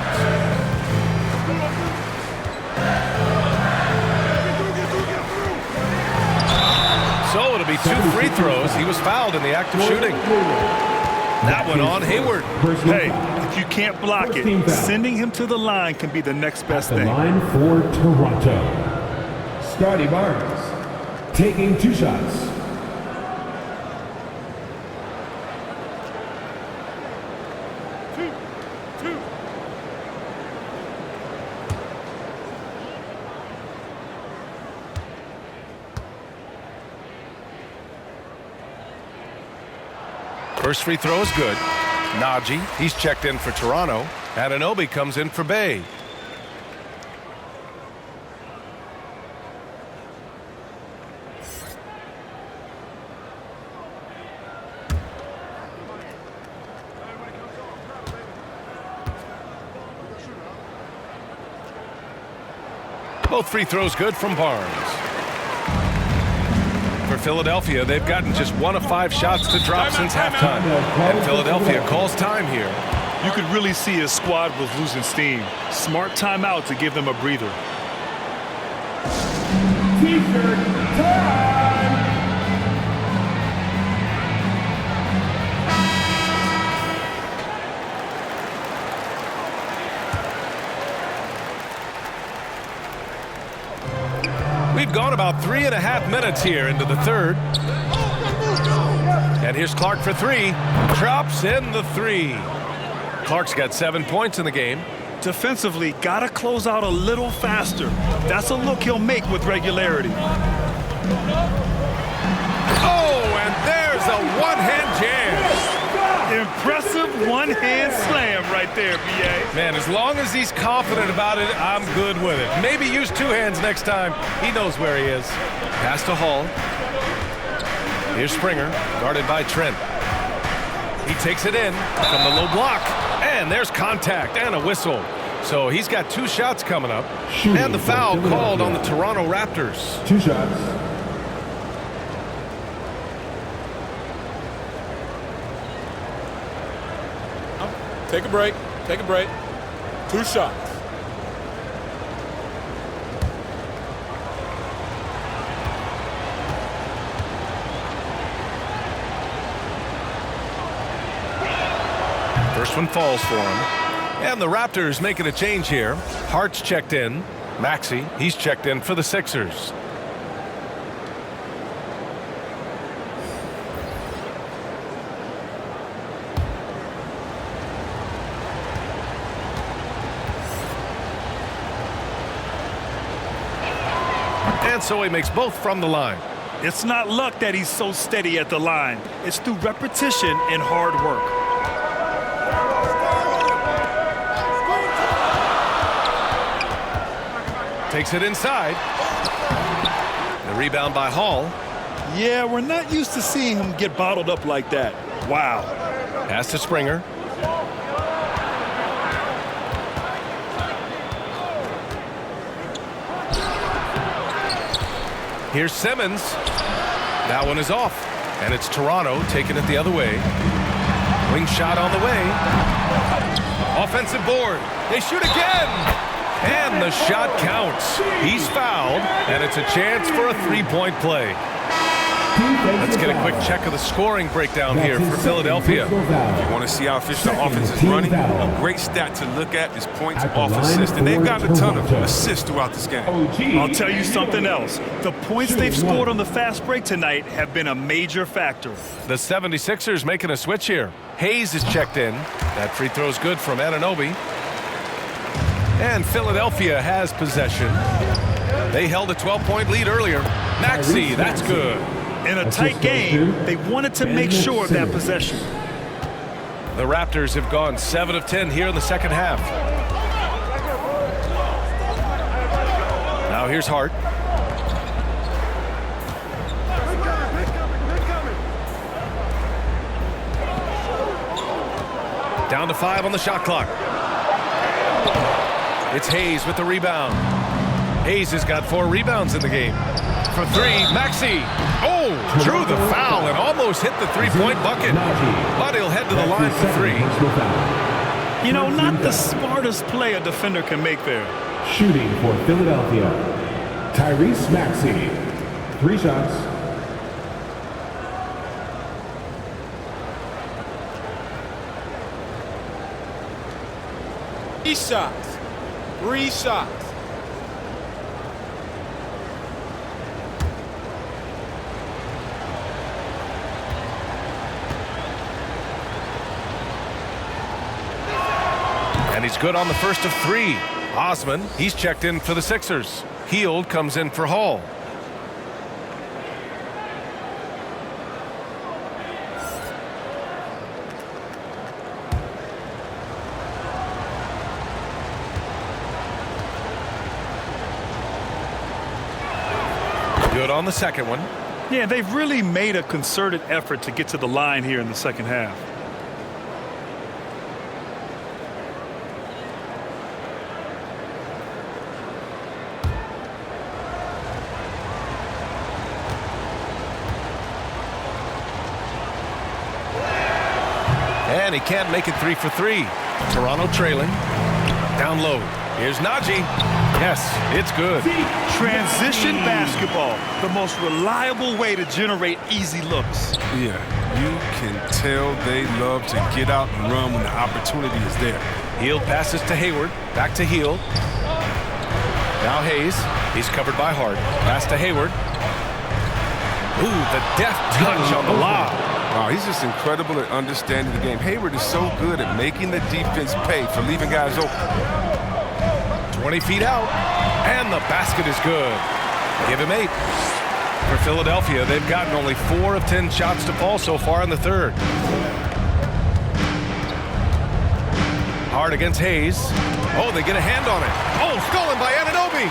So it'll be 2 free throws. He was fouled in the act of shooting. That one on Hayward. Hey, if you can't block it, sending him to the line can be the next best thing. Line for Toronto. Scotty Barnes taking 2 shots. First free throw is good. Najee, he's checked in for Toronto. Anunoby comes in for Bay. Both free throws good from Barnes. For Philadelphia, they've gotten just 1 of 5 shots to drop since halftime. And Philadelphia calls time here. You could really see his squad was losing steam. Smart timeout to give them a breather. T-shirt time! We've gone about 3.5 minutes here into the third. And here's Clark for 3. Drops in the 3. Clark's got 7 points in the game. Defensively, gotta close out a little faster. That's a look he'll make with regularity. Oh, and there's a one-hand jam. Impressive one-hand slam right there, B.A. Man, as long as he's confident about it, I'm good with it. Maybe use 2 hands next time. He knows where he is. Pass to Hall. Here's Springer, guarded by Trent. He takes it in from the low block. And there's contact and a whistle. So he's got 2 shots coming up. And the foul called on the Toronto Raptors. 2 shots. Take a break. Take a break. 2 shots. First one falls for him. And the Raptors making a change here. Hart's checked in. Maxey, he's checked in for the Sixers. And so he makes both from the line. It's not luck that he's so steady at the line. It's through repetition and hard work. Takes it inside. The rebound by Hall. Yeah, we're not used to seeing him get bottled up like that. Wow. Pass to Springer. Here's Simmons. That one is off. And it's Toronto taking it the other way. Wing shot on the way. Offensive board. They shoot again. And the shot counts. He's fouled, and it's a chance for a 3-point play. Let's get a quick check of the scoring breakdown here for Philadelphia. If you want to see how efficient the offense is running, a great stat to look at is points off assists. And they've gotten a ton of assists throughout this game. I'll tell you something else. The points they've scored on the fast break tonight have been a major factor. The 76ers making a switch here. Hayes is checked in. That free throw's good from Anunoby. And Philadelphia has possession. They held a 12-point lead earlier. Maxey, that's good. In a tight game, they wanted to make sure of that possession. The Raptors have gone 7 of 10 here in the second half. Now here's Hart. Down to 5 on the shot clock. It's Hayes with the rebound. Hayes has got 4 rebounds in the game. For 3, Maxey. Oh, drew the foul and almost hit the three-point bucket. But he'll head to the line for 3. You know, not the smartest play a defender can make there. Shooting for Philadelphia, Tyrese Maxey. 3 shots. Three shots. And he's good on the first of 3. Osman, he's checked in for the Sixers. Hield comes in for Hall. Good on the second one. Yeah, they've really made a concerted effort to get to the line here in the second half. And he can't make it 3 for 3. Toronto trailing. Down low. Here's Najee. Yes, it's good. Transition basketball, the most reliable way to generate easy looks. Yeah, you can tell they love to get out and run when the opportunity is there. Hield passes to Hayward. Back to Hield. Now Hayes. He's covered by Hart. Pass to Hayward. Ooh, the deft touch on the lob. Wow, he's just incredible at understanding the game. Hayward is so good at making the defense pay for leaving guys open. 20 feet out, and the basket is good. Give him 8. For Philadelphia, they've gotten only 4 of 10 shots to fall so far in the third. Hard against Hayes. Oh, they get a hand on it. Oh, stolen by Anunoby.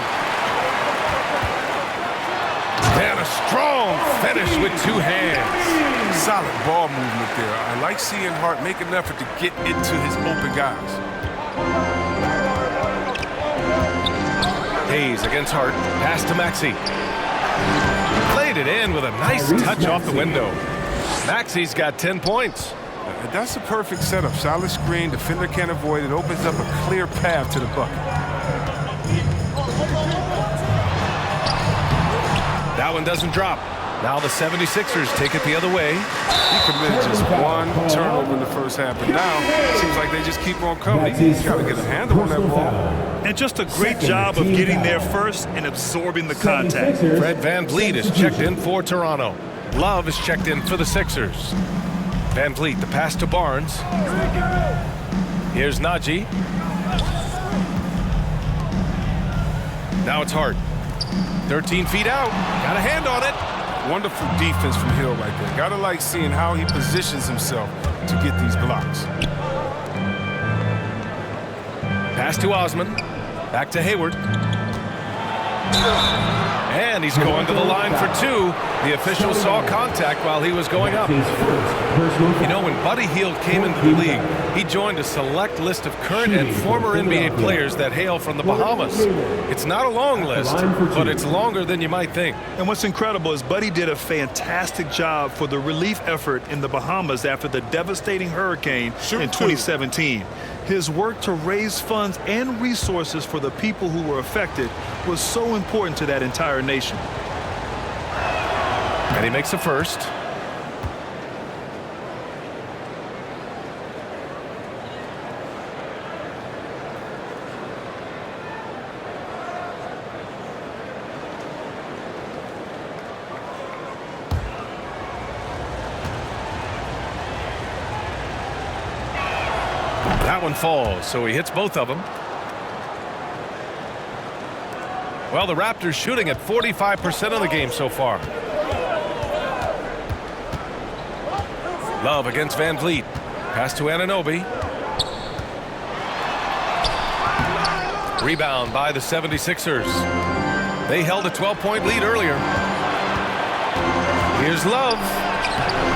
And a strong finish with 2 hands. Solid ball movement there. I like seeing Hart make an effort to get into his open guys. Hayes against Hart. Pass to Maxey. Played it in with a nice touch off the window. Maxey's got 10 points. That's a perfect setup. Solid screen. Defender can't avoid it. Opens up a clear path to the bucket. That one doesn't drop. Now the 76ers take it the other way. He committed just 1 turnover in the first half, but now it seems like they just keep on coming. He's got to get a handle on that ball. And just a great job of getting there first and absorbing the contact. Fred VanVleet is checked in for Toronto. Love is checked in for the Sixers. VanVleet, the pass to Barnes. Here's Najee. Now it's Hart. 13 feet out. Got a hand on it. Wonderful defense from Hill right there. Gotta like seeing how he positions himself to get these blocks. Pass to Osman. Back to Hayward. And he's going to the line for 2. The official saw contact while he was going up. You know, when Buddy Hield came into the league, he joined a select list of current and former NBA players that hail from the Bahamas. It's not a long list, but it's longer than you might think. And what's incredible is Buddy did a fantastic job for the relief effort in the Bahamas after the devastating hurricane in 2017. His work to raise funds and resources for the people who were affected was so important to that entire nation. And And he makes the first. That one falls, so he hits both of them. Well, the Raptors shooting at 45% of the game so far. Love against Van Vliet. Pass to Anunoby. Rebound by the 76ers. They held a 12-point lead earlier. Here's Love.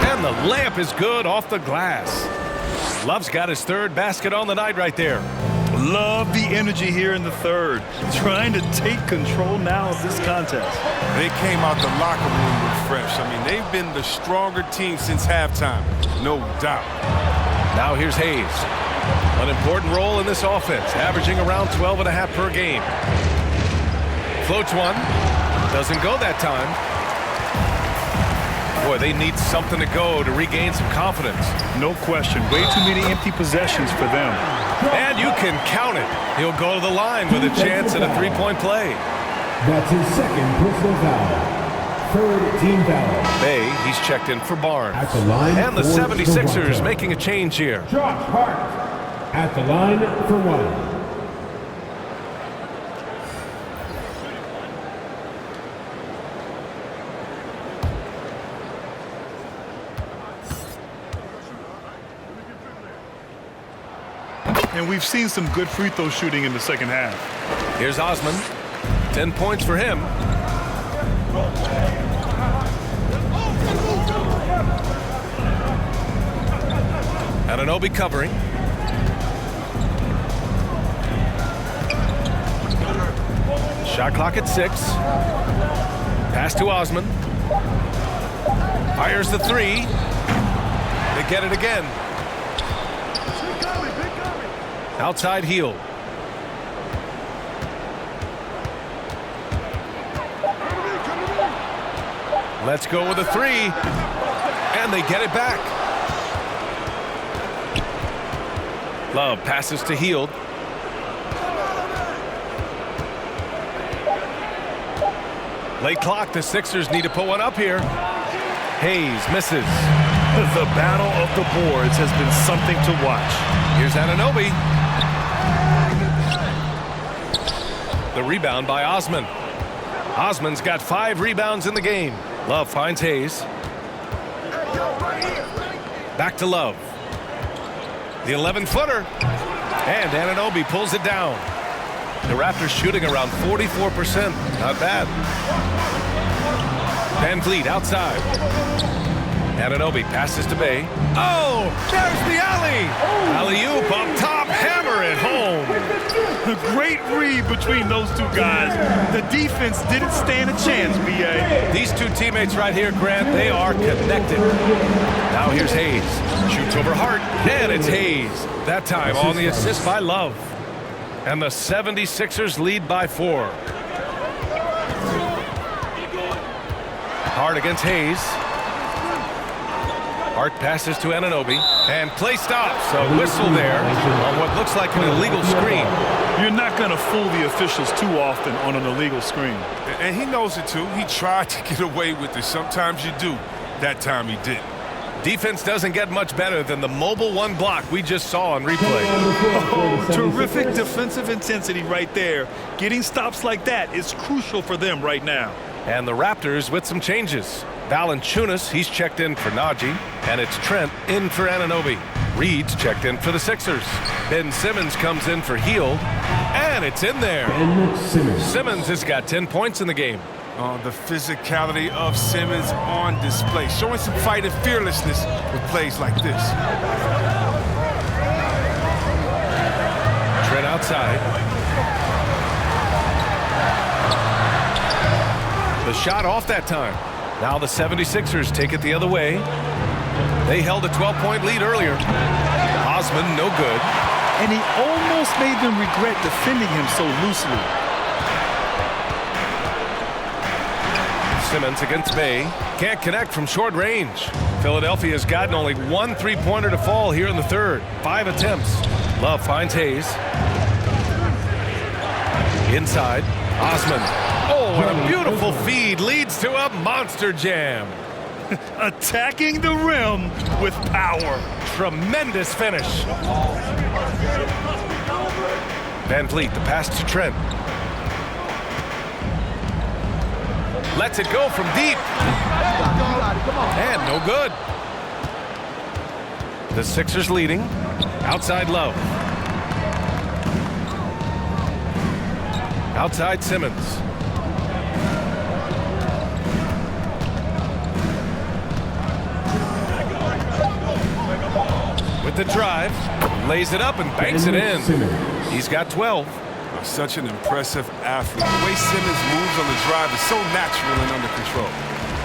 And the layup is good off the glass. Love's got his third basket on the night right there. Love the energy here in the third. Trying to take control now of this contest. They came out the locker room refreshed. I mean, they've been the stronger team since halftime, no doubt. Now here's Hayes. An important role in this offense, averaging around 12.5 per game. Floats one. Doesn't go that time. Boy, they need something to go to regain some confidence. No question. Way too many empty possessions for them. And you can count it. He'll go to the line with a chance at a three-point play. That's his second personal foul. Third team foul. Bay, he's checked in for Barnes. At the line and the for 76ers Toronto. making a change here. Josh Hart at the line for one. And we've seen some good free throw shooting in the second half. Here's Osman. 10 points for him. Anunoby covering. Shot clock at 6. Pass to Osman. Fires the three. They get it again. Outside heel. Let's go with a three. And they get it back. Love passes to Hield. Late clock. The Sixers need to put one up here. Hayes misses. The battle of the boards has been something to watch. Here's Anunoby. The rebound by Osman. Osman's got 5 rebounds in the game. Love finds Hayes. Back to Love. The 11-footer. And Anunoby pulls it down. The Raptors shooting around 44%. Not bad. Van Vliet outside. Anunoby passes to Bay. Oh, there's the alley. Alley-oop up top, hammer it home. A great read between those two guys. The defense didn't stand a chance, B.A. These two teammates right here, Grant, they are connected. Now here's Hayes. Shoots over Hart, and it's Hayes. That time on the assist by Love. And the 76ers lead by 4. Hart against Hayes. Hart passes to Anunoby, and play stops. A whistle there on what looks like an illegal screen. You're not going to fool the officials too often on an illegal screen. And he knows it too. He tried to get away with it. Sometimes you do. That time he didn't. Defense doesn't get much better than the mobile one block we just saw on replay. Oh, terrific defensive intensity right there. Getting stops like that is crucial for them right now. And the Raptors with some changes. Valanciunas, he's checked in for Najee, and it's Trent in for Anunoby. Reed's checked in for the Sixers. Ben Simmons comes in for Hield, and it's in there. Simmons has got 10 points in the game. The physicality of Simmons on display, showing some fight and fearlessness with plays like this. Trent outside. The shot off that time. Now the 76ers take it the other way. They held a 12-point lead earlier. Osman, no good. And he almost made them regret defending him so loosely. Simmons against Bay. Can't connect from short range. Philadelphia's gotten only one three-pointer to fall here in the third. 5 attempts. Love finds Hayes. Inside. Osman. Oh, and a beautiful feed leads to a monster jam. Attacking the rim with power. Tremendous finish. Van Vliet, the pass to Trent. Lets it go from deep. And no good. The Sixers leading. Outside Love. Outside Simmons. With the drive, lays it up and banks it in. He's got 12. Such an impressive athlete. The way Simmons moves on the drive is so natural and under control.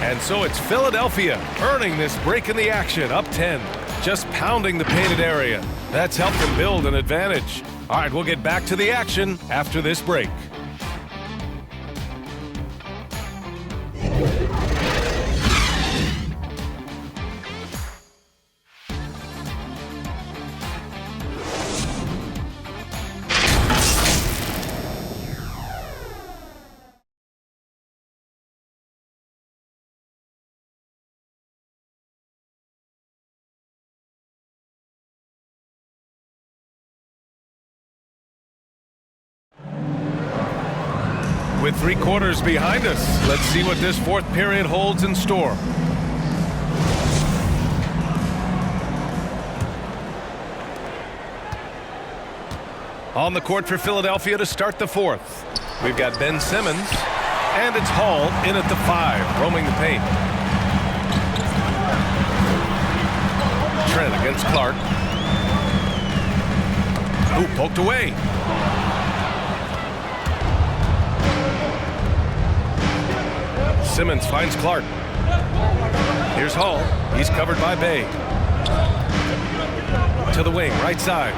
And so it's Philadelphia earning this break in the action, up 10. Just pounding the painted area. That's helped them build an advantage. All right, we'll get back to the action after this break. With 3 quarters behind us, let's see what this fourth period holds in store. On the court for Philadelphia to start the fourth. We've got Ben Simmons, and it's Hall in at the 5, roaming the paint. Trent against Clark. Ooh, poked away. Simmons finds Clark. Here's Hall. He's covered by Bay. To the wing, right side.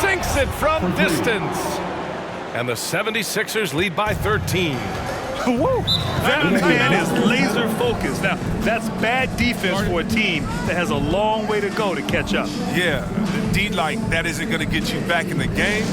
Sinks it from distance. And the 76ers lead by 13. Woo! That man is laser focused. Now, that's bad defense for a team that has a long way to go to catch up. Yeah, D like that isn't going to get you back in the game.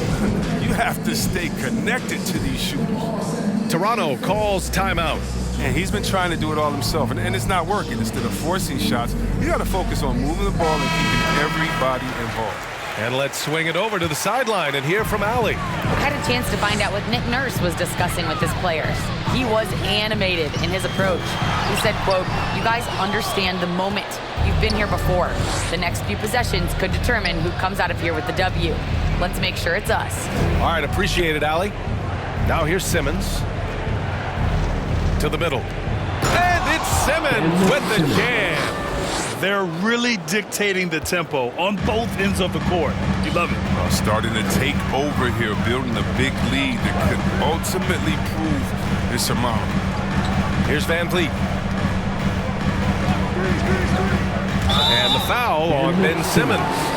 You have to stay connected to these shooters. Toronto calls timeout. And he's been trying to do it all himself, and it's not working. Instead of forcing shots, you got to focus on moving the ball and keeping everybody involved. And let's swing it over to the sideline and hear from Allie. I had a chance to find out what Nick Nurse was discussing with his players. He was animated in his approach. He said, quote, "You guys understand the moment. You've been here before. The next few possessions could determine who comes out of here with the W. Let's make sure it's us." All right, appreciate it, Allie. Now here's Simmons. To the middle. And it's Simmons with the jam. They're really dictating the tempo on both ends of the court. You love it. Starting to take over here, building a big lead that could ultimately prove insurmountable. Here's Van Vliet. And the foul on Ben Simmons.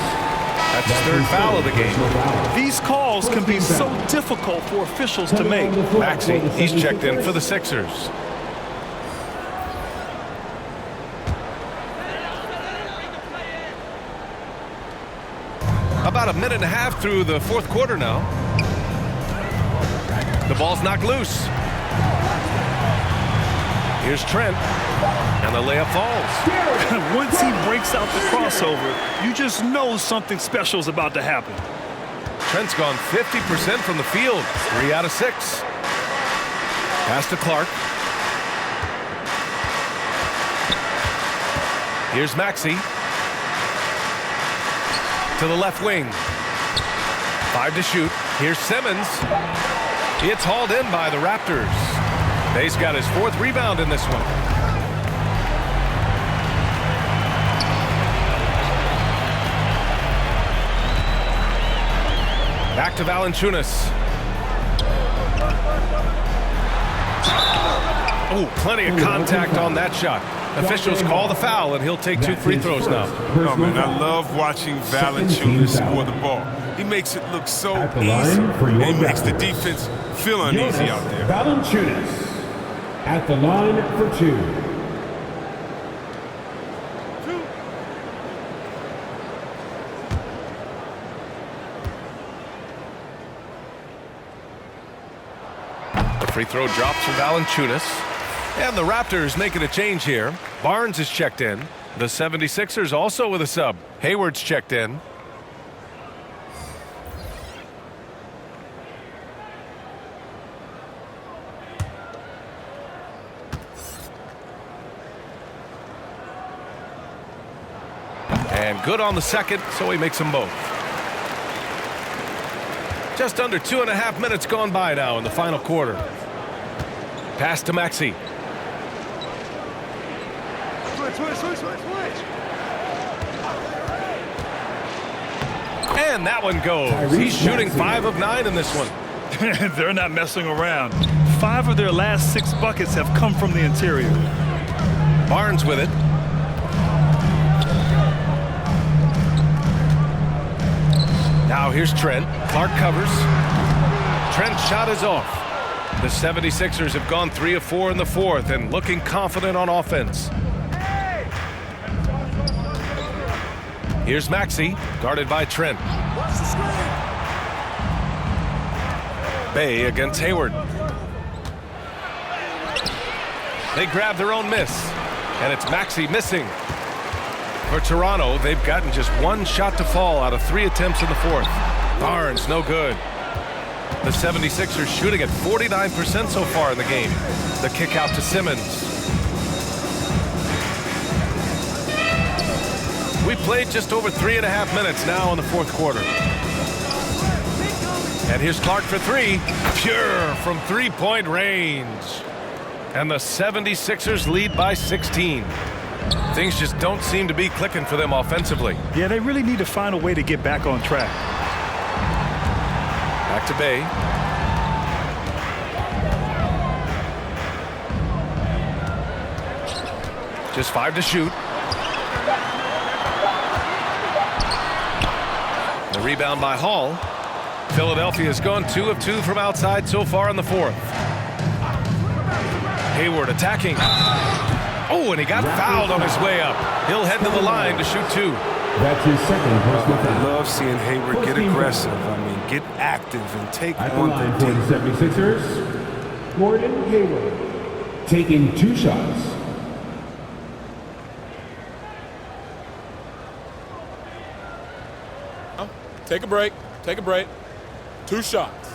That's his third foul of the game. These calls can be so difficult for officials to make. Maxey, he's checked in for the Sixers. About a minute and a half through the fourth quarter now. The ball's knocked loose. Here's Trent. And the layup falls. Once he breaks out the crossover, you just know something special is about to happen. Trent's gone 50% from the field. 3 out of 6. Pass to Clark. Here's Maxey. To the left wing. 5 to shoot. Here's Simmons. It's hauled in by the Raptors. Bay's got his 4th rebound in this one. Back to Valanciunas. Oh, plenty of contact on that shot. Officials call the foul, and he'll take 2 free throws now. Oh, man, I love watching Valanciunas score the ball. He makes it look so easy. He makes the defense feel uneasy out there. Valanciunas. at the line for 2. The free throw drops for Valanciunas. And the Raptors making a change here. Barnes is checked in. The 76ers also with a sub. Hayward's checked in. And good on the second, so he makes them both. Just under 2.5 minutes gone by now in the final quarter. Pass to Maxey. And that one goes. He's shooting 5 of 9 in this one. They're not messing around. 5 of their last 6 buckets have come from the interior. Barnes with it. Now here's Trent. Clark covers. Trent's shot is off. The 76ers have gone 3 of 4 in the fourth and looking confident on offense. Here's Maxey, guarded by Trent. Bay against Hayward. They grab their own miss, and it's Maxey missing. For Toronto, they've gotten just 1 shot to fall out of 3 attempts in the fourth. Barnes, no good. The 76ers shooting at 49% so far in the game. The kick out to Simmons. We played just over 3.5 minutes now in the fourth quarter. And here's Clark for 3. Pure from 3-point range. And the 76ers lead by 16. Things just don't seem to be clicking for them offensively. Yeah, they really need to find a way to get back on track. Back to Bay. Just 5 to shoot. The rebound by Hall. Philadelphia's gone 2 of 2 from outside so far in the fourth. Hayward attacking. Oh, and he got fouled on his way up. He'll head to the line to shoot 2. That's his second personal foul. I love seeing Hayward get aggressive. I mean, get active and take At the one line for for the 76ers, Gordon Hayward, taking 2 shots. Take a break. Take a break. 2 shots.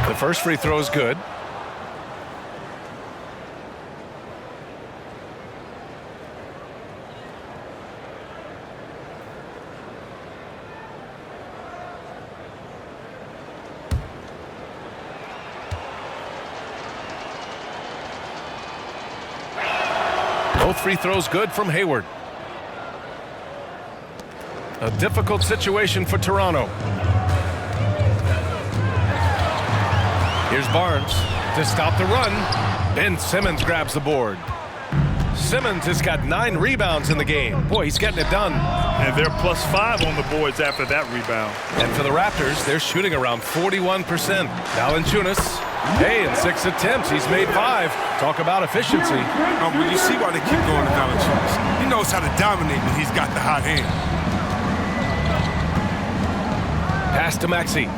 The first free throw is good. Both free throws good from Hayward. A difficult situation for Toronto. Here's Barnes to stop the run. Ben Simmons grabs the board. Simmons has got 9 rebounds in the game. Boy, he's getting it done. And they're +5 on the boards after that rebound. And for the Raptors, they're shooting around 41%. Valanciunas, hey, in 6 attempts, he's made 5. Talk about efficiency. Well, you see why they keep going to Valanciunas. He knows how to dominate when he's got the hot hand. Pass to Maxey.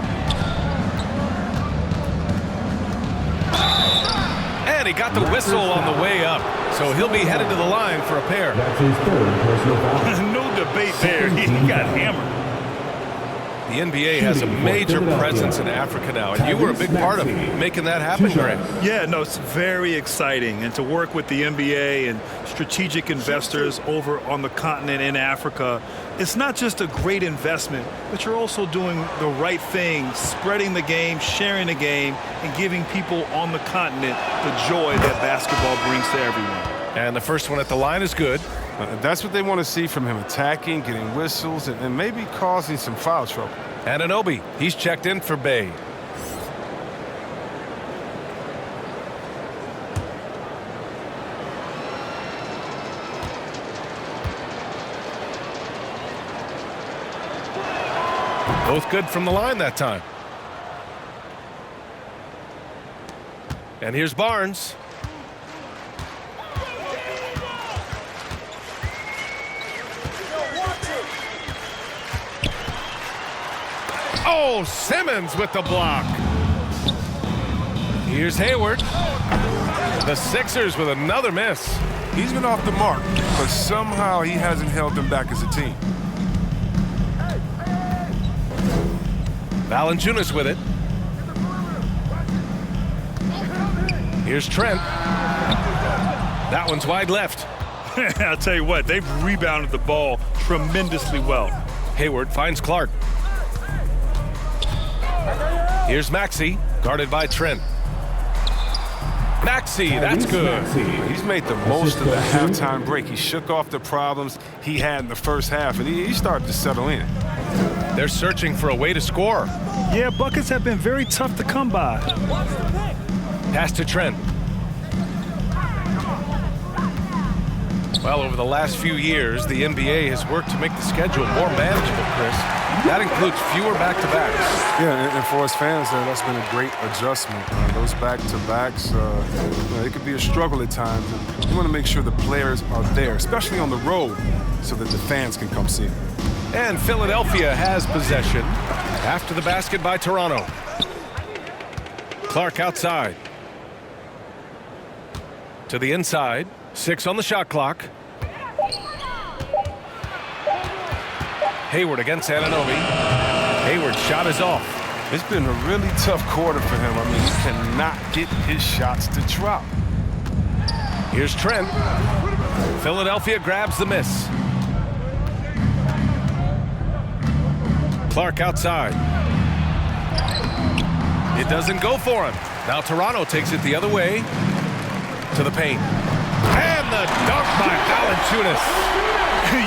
And he got the whistle on the way up. So he'll be headed to the line for a pair. That's his third personal foul. No debate there. He got hammered. The NBA has a major presence in Africa now, and you were a big part of making that happen, Grant. Yeah, no, it's very exciting. And to work with the NBA and strategic investors over on the continent in Africa, it's not just a great investment, but you're also doing the right thing, spreading the game, sharing the game, and giving people on the continent the joy that basketball brings to everyone. And the first one at the line is good. That's what they want to see from him, attacking, getting whistles, and maybe causing some foul trouble. Anunoby, he's checked in for Bay. Both good from the line that time. And here's Barnes. Oh, Simmons with the block. Here's Hayward. The Sixers with another miss. He's been off the mark, but somehow he hasn't held them back as a team. Valanciunas with it. Here's Trent. That one's wide left. I'll tell you what, they've rebounded the ball tremendously well. Hayward finds Clark. Here's Maxey, guarded by Trent. Maxey, that's good. He's made the most of the halftime break. He shook off the problems he had in the first half, and he started to settle in. They're searching for a way to score. Yeah, buckets have been very tough to come by. Pass to Trent. Well, over the last few years, the NBA has worked to make the schedule more manageable, Chris. That includes fewer back-to-backs. Yeah, and for us fans, that's been a great adjustment. Those back-to-backs, it could be a struggle at times. You want to make sure the players are there, especially on the road, so that the fans can come see them. And Philadelphia has possession after the basket by Toronto. Clark outside. To the inside. 6 on the shot clock. Hayward against Anunoby. Hayward's shot is off. It's been a really tough quarter for him. I mean, he cannot get his shots to drop. Here's Trent. Philadelphia grabs the miss. Clark outside. It doesn't go for him. Now Toronto takes it the other way to the paint. And the dunk by Valanciunas.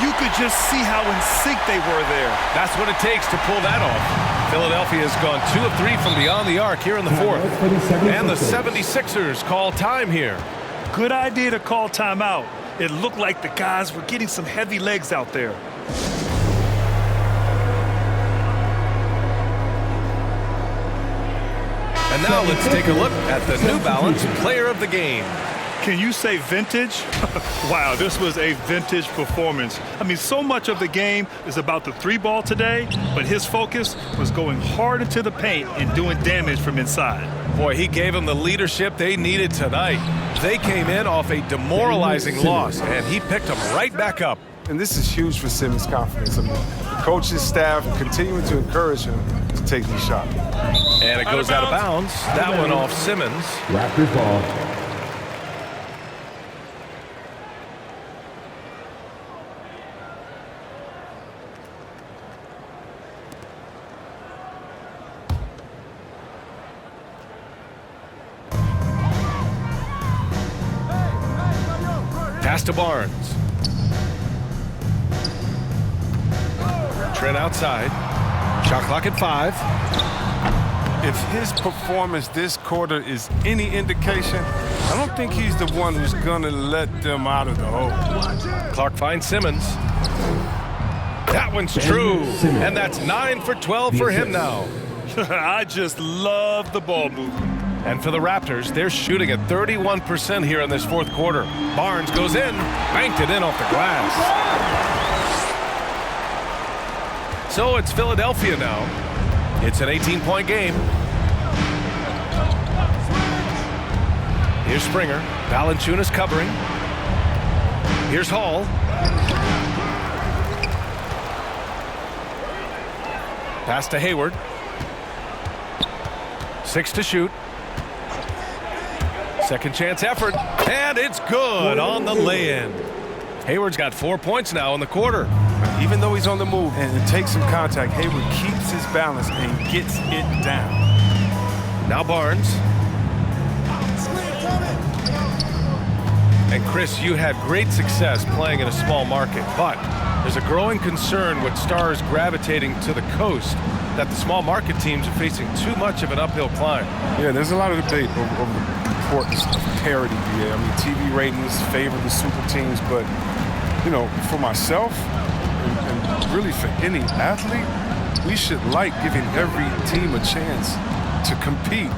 You could just see how in sync they were there. That's what it takes to pull that off. Philadelphia has gone 2 of 3 from beyond the arc here in the fourth. And the 76ers call time here. Good idea to call timeout. It looked like the guys were getting some heavy legs out there. And now let's take a look at the New Balance Player of the Game. Can you say vintage? Wow, this was a vintage performance. I mean, so much of the game is about the 3-ball today, but his focus was going hard into the paint and doing damage from inside. Boy, he gave them the leadership they needed tonight. They came in off a demoralizing loss, and he picked them right back up. And this is huge for Simmons' confidence. I mean, the coach's staff continuing to encourage him to take these shots. And it goes out of bounds. That one off Simmons. Raptors ball. Pass to Barnes. Trent outside. Shot clock at 5. If his performance this quarter is any indication, I don't think he's the one who's going to let them out of the hole. Clark finds Simmons. That one's true. And that's 9 for 12 for him now. I just love the ball movement. And for the Raptors, they're shooting at 31% here in this fourth quarter. Barnes goes in, banked it in off the glass. So it's Philadelphia now. It's an 18-point game. Here's Springer. Valanciunas covering. Here's Hall. Pass to Hayward. 6 to shoot. Second chance effort. And it's good on the lay-in. Hayward's got 4 points now in the quarter. Even though he's on the move and takes some contact, Hayward keeps his balance and gets it down. Now Barnes. And Chris, you had great success playing in a small market, but there's a growing concern with stars gravitating to the coast that the small market teams are facing too much of an uphill climb. Yeah, there's a lot of debate over the importance of parity. Yeah, I mean, TV ratings favor the super teams, but, you know, for myself and really for any athlete, we should like giving every team a chance to compete.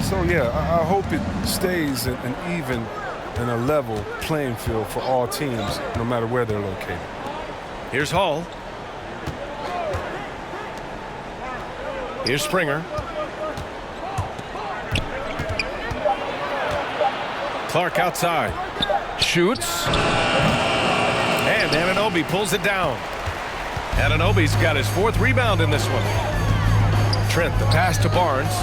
So, yeah, I hope it stays an even and a level playing field for all teams, no matter where they're located. Here's Hall. Here's Springer. Clark outside. Shoots. And Anunoby pulls it down. Anunoby's got his 4th rebound in this one. Trent, the pass to Barnes.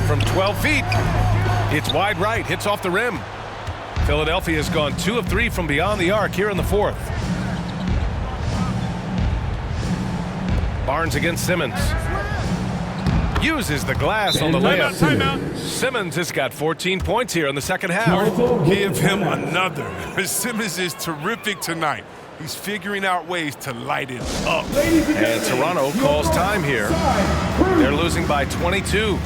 From 12 feet. It's wide right, hits off the rim. Philadelphia has gone 2 of 3 from beyond the arc here in the 4th. Barnes against Simmons. Uses the glass on the layup. Timeout. Simmons has got 14 points here in the second half. Give him another. Simmons is terrific tonight. He's figuring out ways to light it up. And Toronto calls time here. They're losing by 22.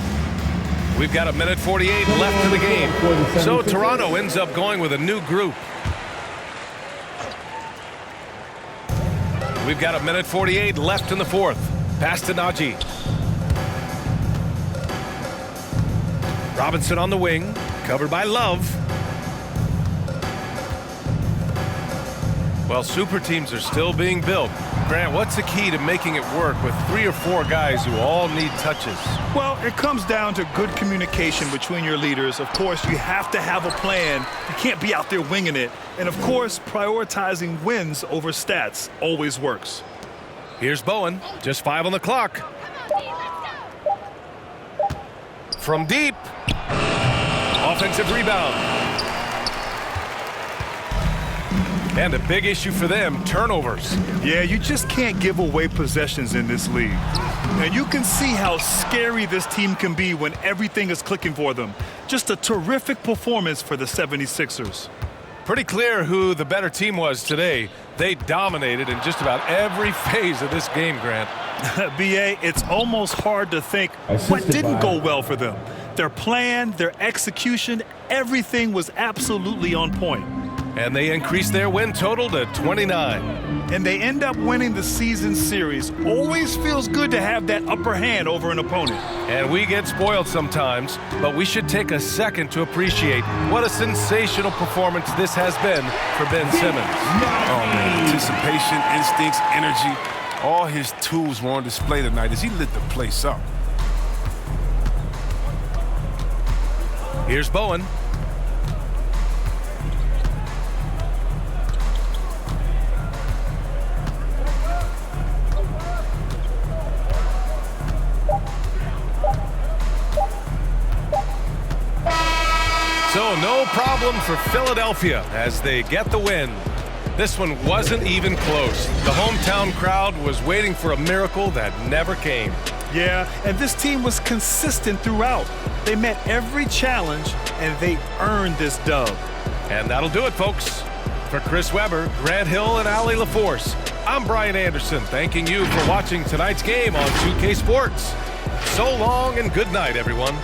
We've got 1:48 left in the game. So Toronto ends up going with a new group. We've got 1:48 left in the 4th. Pass to Najee. Robinson on the wing, covered by Love. Well, super teams are still being built. Grant, what's the key to making it work with 3 or 4 guys who all need touches? Well, it comes down to good communication between your leaders. Of course, you have to have a plan. You can't be out there winging it. And of course, prioritizing wins over stats always works. Here's Bowen, just 5 on the clock. From deep. Offensive rebound. And a big issue for them, turnovers. Yeah, you just can't give away possessions in this league. And you can see how scary this team can be when everything is clicking for them. Just a terrific performance for the 76ers. Pretty clear who the better team was today. They dominated in just about every phase of this game, Grant. B.A., it's almost hard to think what didn't go well for them. Their plan, their execution, everything was absolutely on point. And they increased their win total to 29. And they end up winning the season series. Always feels good to have that upper hand over an opponent. And we get spoiled sometimes, but we should take a second to appreciate what a sensational performance this has been for Ben Simmons. Oh, man, anticipation, instincts, energy, all his tools were on display tonight as he lit the place up. Here's Bowen. So no problem for Philadelphia as they get the win. This one wasn't even close. The hometown crowd was waiting for a miracle that never came. Yeah, and this team was consistent throughout. They met every challenge, and they earned this dub. And that'll do it, folks. For Chris Webber, Grant Hill, and Allie LaForce, I'm Brian Anderson, thanking you for watching tonight's game on 2K Sports. So long and good night, everyone.